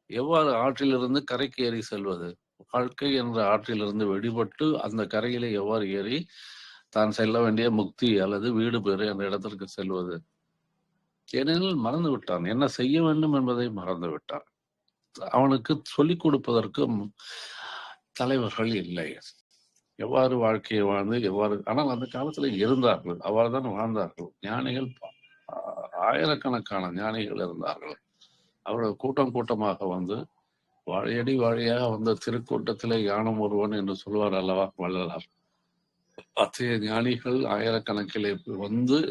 எவ்வாறு ஆற்றிலிருந்து கரைக்கு ஏறி செல்வது? வாழ்க்கை என்ற ஆற்றிலிருந்து வெளிப்பட்டு அந்த கரையிலே எவ்வாறு ஏறி தான் செல்ல வேண்டிய முக்தி அல்லது வீடு பேறு என்ற இடத்திற்கு செல்வது? ஏனெனில் மறந்து விட்டான், என்ன செய்ய வேண்டும் என்பதை மறந்து விட்டான். அவனுக்கு சொல்லிக் கொடுப்பதற்கு தலைவர்கள் இல்லை. எவ்வாறு வாழ்க்கையை வாழ்ந்து ஆனால் அந்த காலத்துல இருந்தார்கள், அவ்வாறு தான் வாழ்ந்தார்கள். ஞானிகள் ஆயிரக்கணக்கான ஞானிகள் இருந்தார்கள். அவர்கள் கூட்டம் கூட்டமாக வாழையடி வாழையாக திருக்கூட்டத்திலே யானம் ஒருவன் என்று சொல்வார் அல்லவா வள்ளலார். அத்தகைய ஞானிகள் ஆயிரக்கணக்கிலே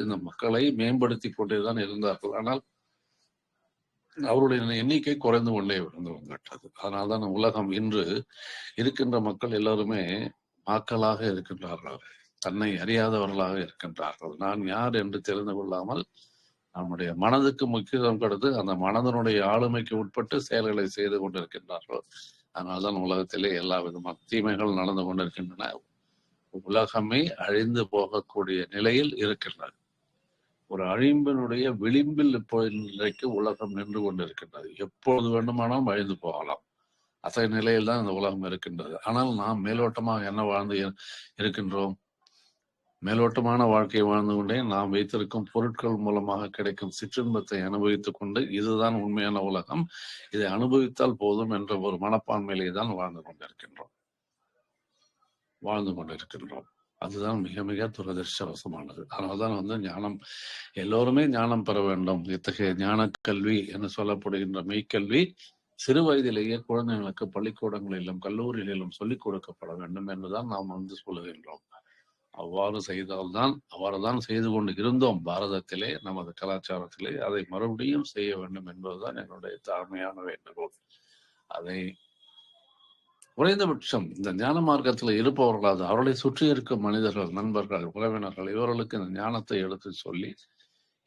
இந்த மக்களை மேம்படுத்தி கொண்டேதான் இருந்தார்கள். ஆனால் அவருடைய எண்ணிக்கை குறைந்து கொண்டே வந்துவிட்டது. அதனால்தான் உலகம் இன்று இருக்கின்ற மக்கள் எல்லாருமே மாக்களாக இருக்கின்றார்கள், தன்னை அறியாதவர்களாக இருக்கின்றார்கள். நான் யார் என்று தெரிந்து கொள்ளாமல் நம்முடைய மனதுக்கு முக்கியத்துவம் கொடுத்து அந்த மனதனுடைய ஆளுமைக்கு உட்பட்டு செயல்களை செய்து கொண்டிருக்கின்றார்கள். அதனால்தான் உலகத்திலே எல்லா விதமான தீமைகள் நடந்து கொண்டிருக்கின்றன. உலகமே அழிந்து போகக்கூடிய நிலையில் இருக்கின்றது. ஒரு அழிம்பினுடைய விளிம்பில் இன்றைக்கு உலகம் நின்று கொண்டிருக்கின்றது. எப்பொழுது வேண்டுமானாலும் அழிந்து போகலாம். அத்தகைய நிலையில் தான் இந்த உலகம் இருக்கின்றது. ஆனால் நாம் மேலோட்டமாக என்ன வாழ்ந்து இருக்கின்றோம்? மேலோட்டமான வாழ்க்கையை வாழ்ந்து கொண்டே நாம் வைத்திருக்கும் பொருட்கள் மூலமாக கிடைக்கும் சிற்றின்பத்தை அனுபவித்துக் கொண்டு இதுதான் உண்மையான உலகம், இதை அனுபவித்தால் போதும் என்ற ஒரு மனப்பான்மையிலே தான் வாழ்ந்து கொண்டிருக்கின்றோம். அதுதான் மிக மிக துரதிர்ஷ்டவசமானது. அதனால்தான் ஞானம், எல்லோருமே ஞானம் பெற வேண்டும். இத்தகைய ஞான கல்வி என்று சொல்லப்படுகின்ற மெய்க்கல்வி சிறு வயதிலேயே குழந்தைகளுக்கு பள்ளிக்கூடங்களிலும் கல்லூரிகளிலும் சொல்லிக் கொடுக்கப்பட வேண்டும் என்றுதான் நாம் சொல்லுகின்றோம். அவ்வாறுதான் செய்து கொண்டு இருந்தோம் பாரதத்திலே, நமது கலாச்சாரத்திலே. அதை மறுபடியும் செய்ய வேண்டும் என்பதுதான் என்னுடைய தாழ்மையான வேண்டுகோள். அதை குறைந்தபட்சம் இந்த ஞான மார்க்கத்தில் இருப்பவர்களாவது அவர்களை சுற்றி இருக்கும் மனிதர்கள், நண்பர்கள், உறவினர்கள் இவர்களுக்கு இந்த ஞானத்தை எடுத்து சொல்லி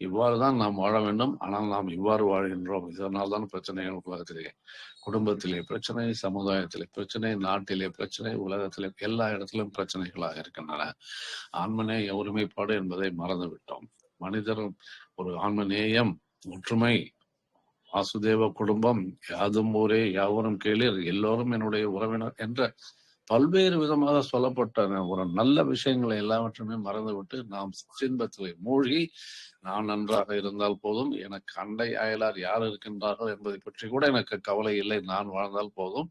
இவ்வாறுதான் நாம் வாழ வேண்டும், ஆனால் நாம் இவ்வாறு வாழ்கின்றோம், இதனால் தான் பிரச்சனைகள் உலகத்திலே, குடும்பத்திலே பிரச்சனை, சமுதாயத்திலே பிரச்சனை, நாட்டிலே பிரச்சனை, உலகத்திலே எல்லா இடத்திலும் பிரச்சனைகளாக இருக்கின்றன. ஆன்மநேய ஒருமைப்பாடு என்பதை மறந்துவிட்டோம். மனிதர் ஒரு ஆன்மநேயம், ஒற்றுமை, வாசுதேவ குடும்பம், யாதும் ஊரே யாவரும் கேளீர், எல்லோரும் என்னுடைய உறவினர் என்ற பல்வேறு விதமாக சொல்லப்பட்ட ஒரு நல்ல விஷயங்களை எல்லாவற்றுமே மறந்துவிட்டு நாம் சின்பத்திலே மூழ்கி நான் நன்றாக இருந்தால் போதும், எனக்கு அண்டை அயலார் யார் இருக்கின்றார்கள் என்பதை பற்றி கூட எனக்கு கவலை இல்லை, நான் வாழ்ந்தால் போதும்,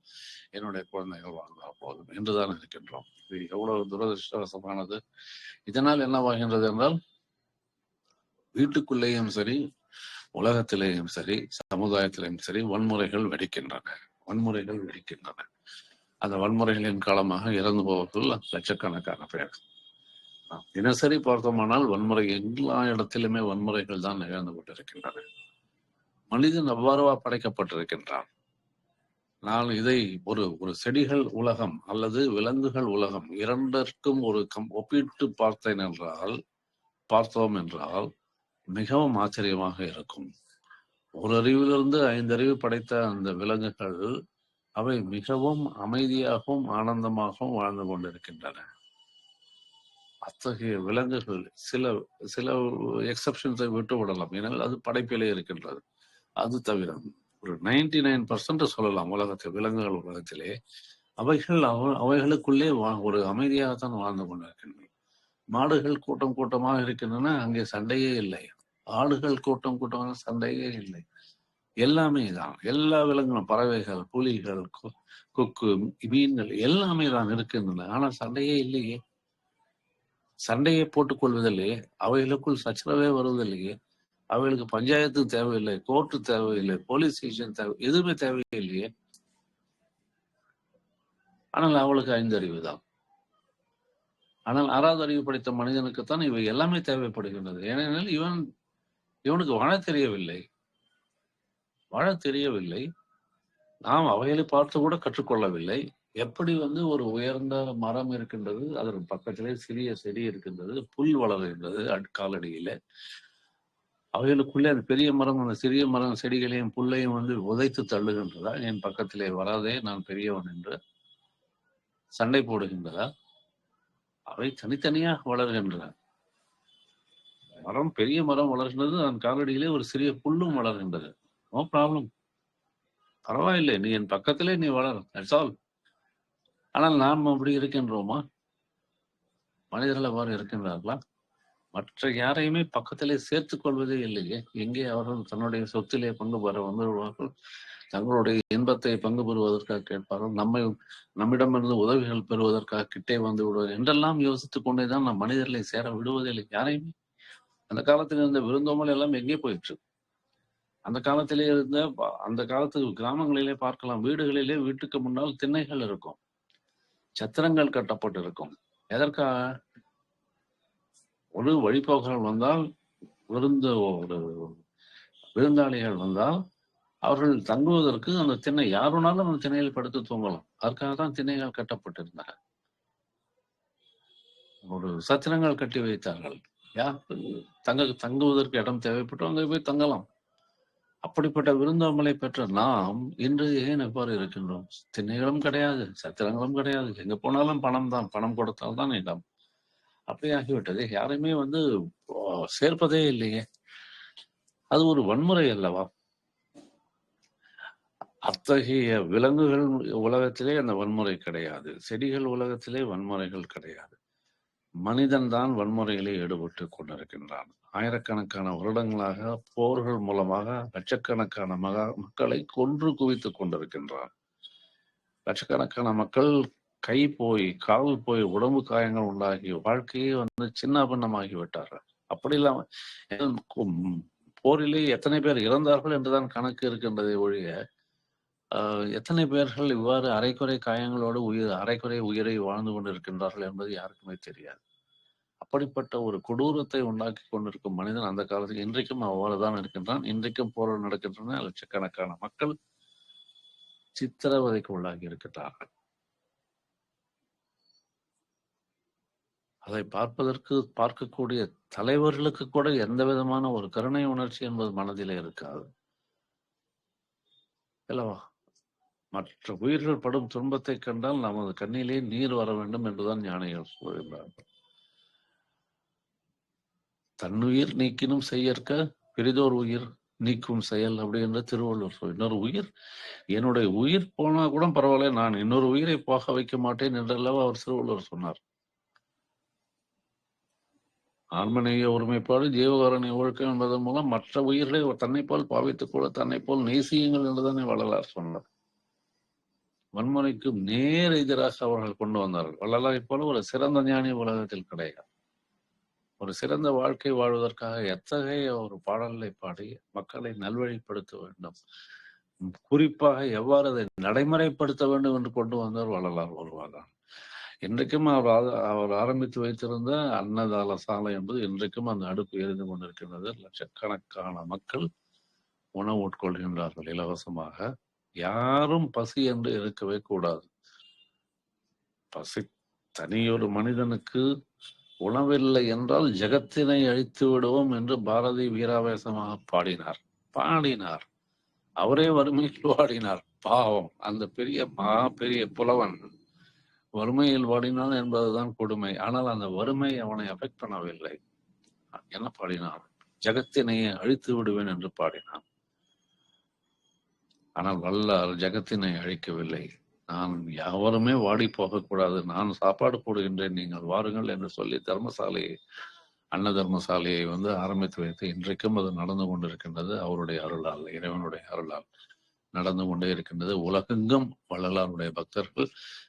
என்னுடைய குழந்தைகள் வாழ்ந்தால் போதும் என்றுதான் இருக்கின்றோம். இது எவ்வளவு துரதிருஷ்டவசமானது. இதனால் என்னவாகின்றது என்றால் வீட்டுக்குள்ளேயும் சரி, உலகத்திலேயும் சரி, சமுதாயத்திலேயும் சரி வன்முறைகள் வெடிக்கின்றன. அந்த வன்முறைகளின் காலமாக இறந்து போவதில் லட்சக்கணக்கான பேர். தினசரி பார்த்தோமானால் வன்முறை எல்லா இடத்திலுமே வன்முறைகள் தான் நிகழ்ந்து கொண்டிருக்கின்றன. மனிதன் அவ்வாறுவா படைக்கப்பட்டிருக்கின்றான். நான் இதை ஒரு செடிகள் உலகம் அல்லது விலங்குகள் உலகம் இரண்டிற்கும் ஒரு ஒப்பிட்டு பார்த்தோம் என்றால் மிகவும் ஆச்சரியமாக இருக்கும். ஒரு அறிவிலிருந்து 5 அறிவு படைத்த அந்த விலங்குகள் அவை மிகவும் அமைதியாகவும் ஆனந்தமாகவும் வாழ்ந்து கொண்டிருக்கின்றன. அத்தகைய விலங்குகள் சில எக்ஸப்ஷன்ஸை விட்டு விடலாம், ஏனால் அது படைப்பிலே இருக்கின்றது. அது தவிர ஒரு 99% சொல்லலாம் விலங்குகள் உலகத்திலே அவைகளுக்குள்ளே ஒரு அமைதியாகத்தான் வாழ்ந்து கொண்டிருக்கின்றன. மாடுகள் கூட்டம் கூட்டமாக இருக்கின்றன, அங்கே சண்டையே இல்லை. ஆடுகள் கூட்டம் கூட்டமாக சண்டையே இல்லை. எல்லாமே தான். எல்லா விலங்குகளும், பறவைகள், புலிகள், கொக்கு, மீன்கள் எல்லாமே தான் இருக்கின்றன. ஆனால் சண்டையே இல்லையே. சண்டையை போட்டுக் கொள்வதில்லையே, அவைகளுக்குள் சச்சரவே வருவதில்லையே, அவைகளுக்கு பஞ்சாயத்து தேவையில்லை, கோர்ட்டு தேவையில்லை, போலீஸ் ஸ்டேஷன் எதுவுமே தேவையில்லையே. ஆனால் அவளுக்கு 5 அறிவு தான். ஆனால் 6வது அறிவு படைத்த மனிதனுக்குத்தான் இவை எல்லாமே தேவைப்படுகின்றது. ஏனெனில் இவனுக்கு வாழ தெரியவில்லை. நாம் அவைகளை பார்த்து கூட கற்றுக்கொள்ளவில்லை. எப்படி ஒரு உயர்ந்த மரம் இருக்கின்றது, அதற்கு பக்கத்திலே சிறிய செடி இருக்கின்றது, புல் வளர்கின்றது காலடியில. அவைகளுக்குள்ளே அது பெரிய மரம் அந்த சிறிய மரம் செடிகளையும் புல்லையும் உதைத்து தள்ளுகின்றதா? என் பக்கத்திலே வராதே, நான் பெரியவன் என்று சண்டை போடுகின்றதா? அவை தனித்தனியாக வளர்கின்றன. பெரிய மரம் வளர்கின்றது, அதன் காலடியிலே ஒரு சிறிய புல்லும் வளர்கின்றது. நோ ப்ராப்ளம், பரவாயில்லை, நீ என் பக்கத்திலே நீ வளர், தட்ஸ் ஆல். ஆனால் நாம் அப்படி இருக்கின்றோமா? மனிதர்கள் அவ்வாறு இருக்கின்றார்களா? மற்ற யாரையுமே பக்கத்திலே சேர்த்துக் கொள்வதே இல்லையே. எங்கே அவர்கள் தன்னுடைய சொத்திலே பங்கு பெற வந்துவிடுவார்கள், தங்களுடைய இன்பத்தை பங்கு பெறுவதற்காக கேட்பார்கள், நம்மிடமிருந்து உதவிகள் பெறுவதற்காக கிட்டே வந்து விடுவார்கள் என்றெல்லாம் யோசித்துக் கொண்டேதான் நம் மனிதர்களை சேர விடுவதில்லை யாரையுமே. அந்த காலத்தில் இருந்த விருந்தோமல் எல்லாம் எங்கே போயிற்று? அந்த காலத்து கிராமங்களிலே பார்க்கலாம், வீட்டுக்கு முன்னால் திண்ணைகள் இருக்கும், சத்திரங்கள் கட்டப்பட்டிருக்கும். எதற்காக? ஒரு வழிபோக்கர்கள் வந்தால், விருந்தாளிகள் வந்தால் அவர்கள் தங்குவதற்கு அந்த திண்ணை, யார் வேணாலும் அந்த திண்ணையில் படுத்து தூங்கலாம். அதற்காக தான் திண்ணைகள் கட்டப்பட்டிருந்தன. ஒரு சத்திரங்கள் கட்டி வைத்தார்கள். தங்குவதற்கு இடம் தேவைப்பட்டு அங்கே போய் தங்கலாம். அப்படிப்பட்ட விருந்தோம்பலை பெற்ற நாம் இன்று ஏன் எவ்வாறு இருக்கின்றோம்? திண்ணைகளும் கிடையாது, சத்திரங்களும் கிடையாது, எங்க போனாலும் பணம் தான், பணம் கொடுத்தால் தான் இடம். அப்படி ஆகிவிட்டது. யாரையுமே சேர்ப்பதே இல்லையே. அது ஒரு வன்முறை அல்லவா? அத்தகைய விலங்குகள் உலகத்திலே அந்த வன்முறை கிடையாது, செடிகள் உலகத்திலே வன்முறைகள் கிடையாது. மனிதன் தான் வன்முறையிலே ஈடுபட்டு கொண்டிருக்கின்றான். ஆயிரக்கணக்கான வருடங்களாக போர்கள் மூலமாக லட்சக்கணக்கான மக்களை கொன்று குவித்துக் கொண்டிருக்கின்றான். லட்சக்கணக்கான மக்கள் கை போய், கால் போய், உடம்பு காயங்கள் உண்டாகி வாழ்க்கையே சின்ன பின்னமாகி விட்டார்கள். அப்படி இல்லாம போரிலே எத்தனை பேர் இறந்தார்கள் என்றுதான் கணக்கு இருக்கின்றதை ஒழிய எத்தனை பேர்கள் இவ்வாறு அரைக்குறை காயங்களோடு அரைக்குறை உயிரை வாழ்ந்து கொண்டிருக்கின்றார்கள் என்பது யாருக்குமே தெரியாது. அப்படிப்பட்ட ஒரு கொடூரத்தை உண்டாக்கி கொண்டிருக்கும் மனிதன் அந்த காலத்தில் இன்றைக்கும் அவ்வாறுதான் இருக்கின்றான். இன்றைக்கும் போர் நடக்கின்றன. லட்சக்கணக்கான மக்கள் சித்திரவதைக்கு உள்ளாகி இருக்கின்றார்கள். அதை பார்க்கக்கூடிய தலைவர்களுக்கு கூட எந்த விதமான ஒரு கருணை உணர்ச்சி என்பது மனதிலே இருக்காது அல்லவா? மற்ற உயிர்கள் படும் துன்பத்தை கண்டால் நமது கண்ணிலே நீர் வர வேண்டும் என்றுதான் ஞானிகள் சொல்கிறார்கள். தன்னுயிர் நீக்கினும் செய்யற்க பெரிதோர் உயிர் நீக்கும் செயல் அப்படின்ற திருவள்ளுவர் சொல். இன்னொரு உயிர், என்னுடைய உயிர் போனா கூட பரவாயில்ல, நான் இன்னொரு உயிரை போக வைக்க மாட்டேன் என்றல்லவா அவர் திருவள்ளுவர் சொன்னார். ஆன்மநேய ஒருமைப்பாடு ஜீவகாரணி ஒழுக்கம் என்பதன் மூலம் மற்ற உயிர்களை தன்னை போல் பாவித்துக் கொள்ள தன்னை போல் நேசியுங்கள் என்றுதானே வள்ளலார் சொன்னார். வன்முறைக்கு நேர் எதிராக அவர்கள் கொண்டு வந்தார்கள். வள்ளலாரை போல ஒரு சிறந்த ஞானி உலகத்தில் கிடையாது. ஒரு சிறந்த வாழ்க்கை வாழ்வதற்காக எத்தகைய ஒரு பாடலை பாடி மக்களை நல்வழிப்படுத்த வேண்டும், குறிப்பாக எவ்வாறு அதை நடைமுறைப்படுத்த வேண்டும் என்று கொண்டு வந்தார் வள்ளலார் ஒருவாறு. இன்றைக்கும் அவர் ஆரம்பித்து வைத்திருந்த அன்னதான சாலை என்பது இன்றைக்கும் அந்த அடுப்பு எரிந்து கொண்டிருக்கின்றது. லட்சக்கணக்கான மக்கள் உணவு உட்கொள்கின்றார்கள் இலவசமாக. யாரும் பசி என்று இருக்கவே கூடாது. பசி தனியொரு மனிதனுக்கு உணவில்லை என்றால் ஜெகத்தினை அழித்து விடுவோம் என்று பாரதி வீராவேசமாக பாடினார். அவரே வறுமையில் வாடினார். பாவம், அந்த பெரிய புலவன் வறுமையில் வாடினான் என்பதுதான் கொடுமை. ஆனால் அந்த வறுமை அவனை அஃபெக்ட் பண்ணவில்லை. என்ன பாடினான்? ஜெகத்தினையே அழித்து விடுவேன் என்று பாடினான். ஆனால் வல்லார் ஜெகத்தினை அழிக்கவில்லை. நான் யாவருமே வாடி போகக்கூடாது, நான் சாப்பாடு போடுகின்றேன், நீங்கள் வாருங்கள் என்று சொல்லி அன்ன தர்மசாலையை ஆரம்பித்து வைத்து இன்றைக்கும் அது நடந்து கொண்டிருக்கின்றது. அவருடைய அருளால், இறைவனுடைய அருளால் நடந்து கொண்டே இருக்கின்றது. உலகெங்கும் வள்ளலாருடைய பக்தர்கள்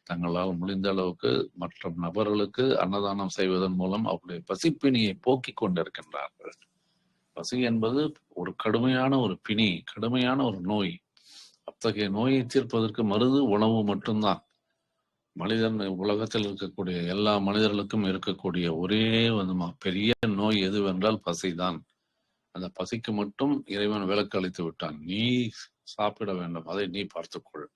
தங்களால் முடிந்த அளவுக்கு மற்ற நபர்களுக்கு அன்னதானம் செய்வதன் மூலம் அவருடைய பசிப்பிணியை போக்கிக் கொண்டிருக்கின்றார்கள். பசி என்பது ஒரு கடுமையான ஒரு பிணி, கடுமையான ஒரு நோய். அத்தகைய நோயை தீர்ப்பதற்கு மருந்து உணவு மட்டும்தான். மனிதன் உலகத்தில் இருக்கக்கூடிய எல்லா மனிதர்களுக்கும் இருக்கக்கூடிய ஒரே பெரிய நோய் எதுவென்றால் பசிதான். அந்த பசிக்கு மட்டும் இறைவன் விலக்கு அளித்து விட்டான். நீ சாப்பிட வேண்டும், அதை நீ பார்த்துக்கொள்,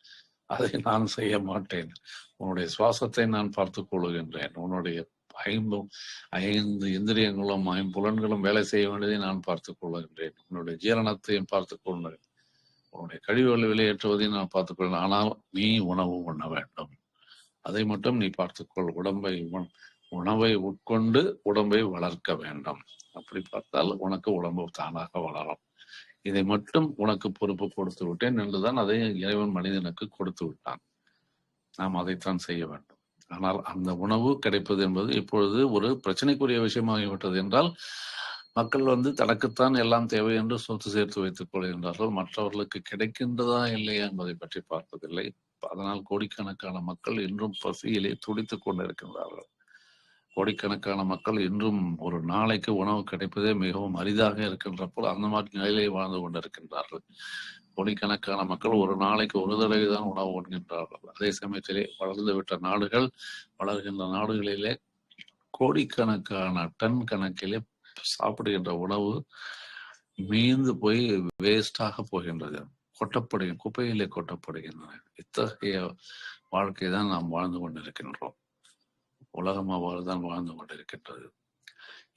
அதை நான் செய்ய மாட்டேன். உன்னுடைய சுவாசத்தை நான் பார்த்துக் கொள்கின்றேன். உன்னுடைய 5 இந்திரியங்களும் 5 புலன்களும் வேலை செய்ய வேண்டியதை நான் பார்த்துக் கொள்கின்றேன். உன்னுடைய ஜீரணத்தையும் பார்த்துக் கொள்கிறேன். உன்னுடைய கழிவுகளை வெளியேற்றுவதை நான் பார்த்துக்கொள்ள. ஆனால் நீ உணவு உண்ண வேண்டும், அதை மட்டும் நீ பார்த்துக்கொள். உணவை உட்கொண்டு உடம்பை வளர்க்க வேண்டும். அப்படி பார்த்தால் உனக்கு உடம்பு தானாக வளரும். இதை மட்டும் உனக்கு பொறுப்பு கொடுத்து விட்டேன் என்றுதான் அதை இறைவன் மனிதனுக்கு கொடுத்து விட்டான். நாம் அதைத்தான் செய்ய வேண்டும். ஆனால் அந்த உணவு கிடைப்பது என்பது இப்பொழுது ஒரு பிரச்சனைக்குரிய விஷயமாகிவிட்டது. என்றால் மக்கள் தனக்குத்தான் எல்லாம் தேவை என்று சொத்து சேர்த்து வைத்துக் கொள்கின்றார்கள். மற்றவர்களுக்கு கிடைக்கின்றதா இல்லையா என்பதை பற்றி பார்ப்பதில்லை. அதனால் கோடிக்கணக்கான மக்கள் இன்றும் பசியிலே துடித்துக் கொண்டிருக்கின்றார்கள். கோடிக்கணக்கான மக்கள் இன்றும் ஒரு நாளைக்கு உணவு கிடைப்பதே மிகவும் அரிதாக இருக்கின்றப்போ அந்த மாதிரி நிலையிலே வாழ்ந்து கொண்டிருக்கின்றார்கள். கோடிக்கணக்கான மக்கள் ஒரு நாளைக்கு ஒரு தடவை தான் உணவு உண்கின்றார்கள். அதே சமயத்திலே வளர்ந்துவிட்ட நாடுகள், வளர்கின்ற நாடுகளிலே கோடிக்கணக்கான டன் கணக்கிலே சாப்பிடுகின்ற உணவு மீந்து போய் வேஸ்டாக போகின்றது, குப்பையிலே கொட்டப்படுகின்றன. இத்தகைய வாழ்க்கை தான் நாம் வாழ்ந்து கொண்டிருக்கின்றோம். உலகம் அவ்வாறுதான் வாழ்ந்து கொண்டிருக்கின்றது.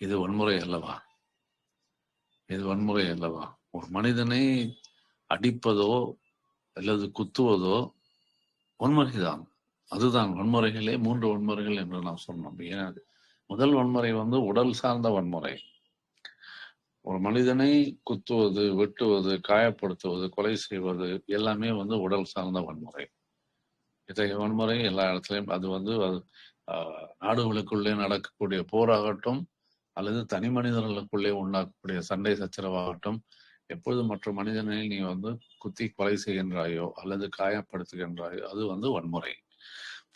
இது வன்முறை அல்லவா? ஒரு மனிதனை அடிப்பதோ அல்லது குத்துவதோ வன்முறைதான். அதுதான் வன்முறைகளே 3 வன்முறைகள் என்று நாம் சொன்னோம். ஏன் முதல் வன்முறை உடல் சார்ந்த வன்முறை. ஒரு மனிதனை குத்துவது, வெட்டுவது, காயப்படுத்துவது, கொலை செய்வது எல்லாமே உடல் சார்ந்த வன்முறை. இத்தகைய வன்முறை எல்லா இடத்துலையும் அது நாடுகளுக்குள்ளே நடக்கக்கூடிய போராகட்டும் அல்லது தனி மனிதர்களுக்குள்ளே உண்டாக்கக்கூடிய சண்டை சச்சரவாகட்டும், எப்பொழுது மற்ற மனிதனை நீ குத்தி கொலை செய்கின்றாயோ அல்லது காயப்படுத்துகின்றாயோ அது வன்முறை.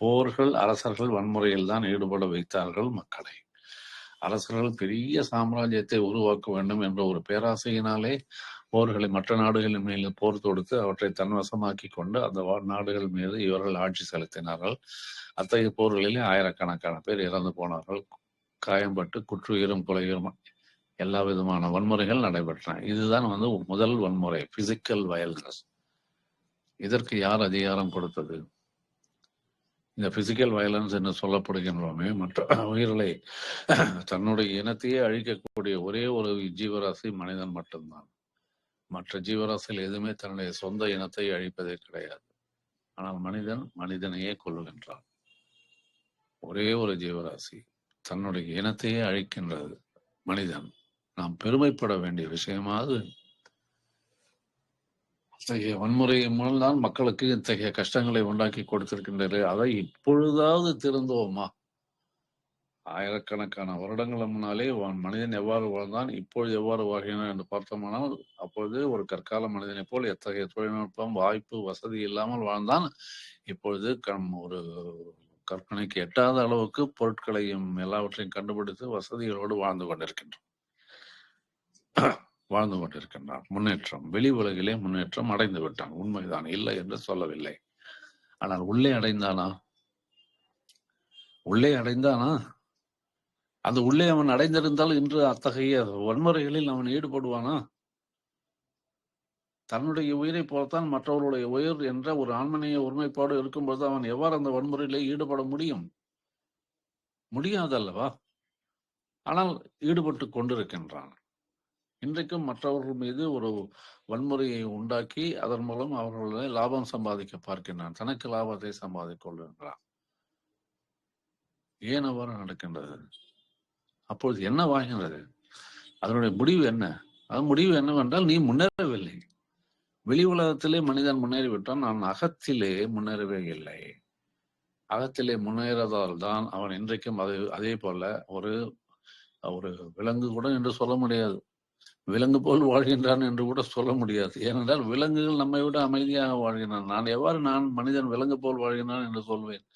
போர்கள், அரசர்கள் வன்முறையில் தான் ஈடுபட வைத்தார்கள் மக்களை. அரசர்கள் பெரிய சாம்ராஜ்யத்தை உருவாக்க வேண்டும் என்ற ஒரு பேராசையினாலே போர்களை மற்ற நாடுகளின் மீது போர் தொடுத்து அவற்றை தன்வசமாக்கி கொண்டு அந்த நாடுகள் மீது இவர்கள் ஆட்சி செலுத்தினார்கள். அத்தகைய போர்களிலே ஆயிரக்கணக்கான பேர் இறந்து போனார்கள். காயம்பட்டு குற்றுயிரும் கொலையுறும் எல்லா விதமான வன்முறைகள் நடைபெற்றன. இதுதான் முதல் வன்முறை, பிசிக்கல் வயலன்ஸ். இதற்கு யார் அதிகாரம் கொடுத்தது? இந்த பிசிக்கல் வயலன்ஸ் என்று சொல்லப்படுகின்றோமே, மற்ற உயிர்களை தன்னுடைய இனத்தையே அழிக்கக்கூடிய ஒரே ஒரு ஜீவராசி மனிதன் மட்டும்தான். மற்ற ஜீவராசிகள் எதுவுமே தன்னுடைய சொந்த இனத்தை அழிப்பதே கிடையாது. ஆனால் மனிதன் மனிதனையே கொல்லுகின்றான். ஒரே ஒரு ஜீவராசி தன்னுடைய இனத்தையே அழிக்கின்றது மனிதன். நாம் பெருமைப்பட வேண்டிய விஷயமாவது இத்தகைய வன்முறையின் மூலம்தான் மக்களுக்கு இத்தகைய கஷ்டங்களை உண்டாக்கி கொடுத்திருக்கின்றது. அதை இப்பொழுதாவது திருந்துவோமா? ஆயிரக்கணக்கான வருடங்கள் முன்னாலே மனிதன் எவ்வாறு வாழ்ந்தான், இப்பொழுது எவ்வாறு வாழ்கிறான் என்று பார்த்தோமானால், அப்பொழுது ஒரு கற்கால மனிதனை போல் எத்தகைய தொழில்நுட்பம், வாய்ப்பு, வசதி இல்லாமல் வாழ்ந்தான். இப்பொழுது ஒரு கற்பனைக்கு எட்டாத அளவுக்கு பொருட்களையும் எல்லாவற்றையும் கண்டுபிடித்து வசதிகளோடு வாழ்ந்து கொண்டிருக்கின்றான். முன்னேற்றம், வெளி உலகிலே முன்னேற்றம் அடைந்து விட்டான். உண்மைதான், இல்லை என்று சொல்லவில்லை. ஆனால் உள்ளே அடைந்தானா? அந்த உள்ளே அவன் அடைந்திருந்தால் இன்று அத்தகைய வன்முறைகளில் அவன் ஈடுபடுவானா? தன்னுடைய உயிரை போலத்தான் மற்றவர்களுடைய உயிர் என்ற ஒரு ஆன்மீக ஒருமைப்பாடு இருக்கும்போது அவன் எவ்வாறு அந்த வன்முறையிலே ஈடுபட முடியும்? முடியாதல்லவா? ஆனால் ஈடுபட்டு கொண்டிருக்கின்றான். இன்றைக்கும் மற்றவர்கள் மீது ஒரு வன்முறையை உண்டாக்கி அதன் மூலம் அவர்களை லாபம் சம்பாதிக்க பார்க்கின்றான். தனக்கு லாபத்தை சம்பாதிக்க கொள்கின்றான். ஏன் அவ்வாறு நடக்கின்றது? அப்பொழுது என்ன வாங்கின்றது? அதனுடைய முடிவு என்ன? அது முடிவு என்னவென்றால், நீ முன்னேறவில்லை. வெளி உலகத்திலே மனிதன் முன்னேறிவிட்டான். நான் அகத்திலே முன்னேறவே இல்லை. அகத்திலே முன்னேறதால் தான் அவன் இன்றைக்கும் அதே போல ஒரு விலங்கு கூட என்று சொல்ல முடியாது, விலங்கு போல் வாழ்கின்றான் என்று கூட சொல்ல முடியாது. ஏனென்றால் விலங்குகள் நம்மை விட அமைதியாக வாழ்கின்றன. நான் மனிதன் விலங்கு போல் வாழ்கின்றான் என்று சொல்வேன்?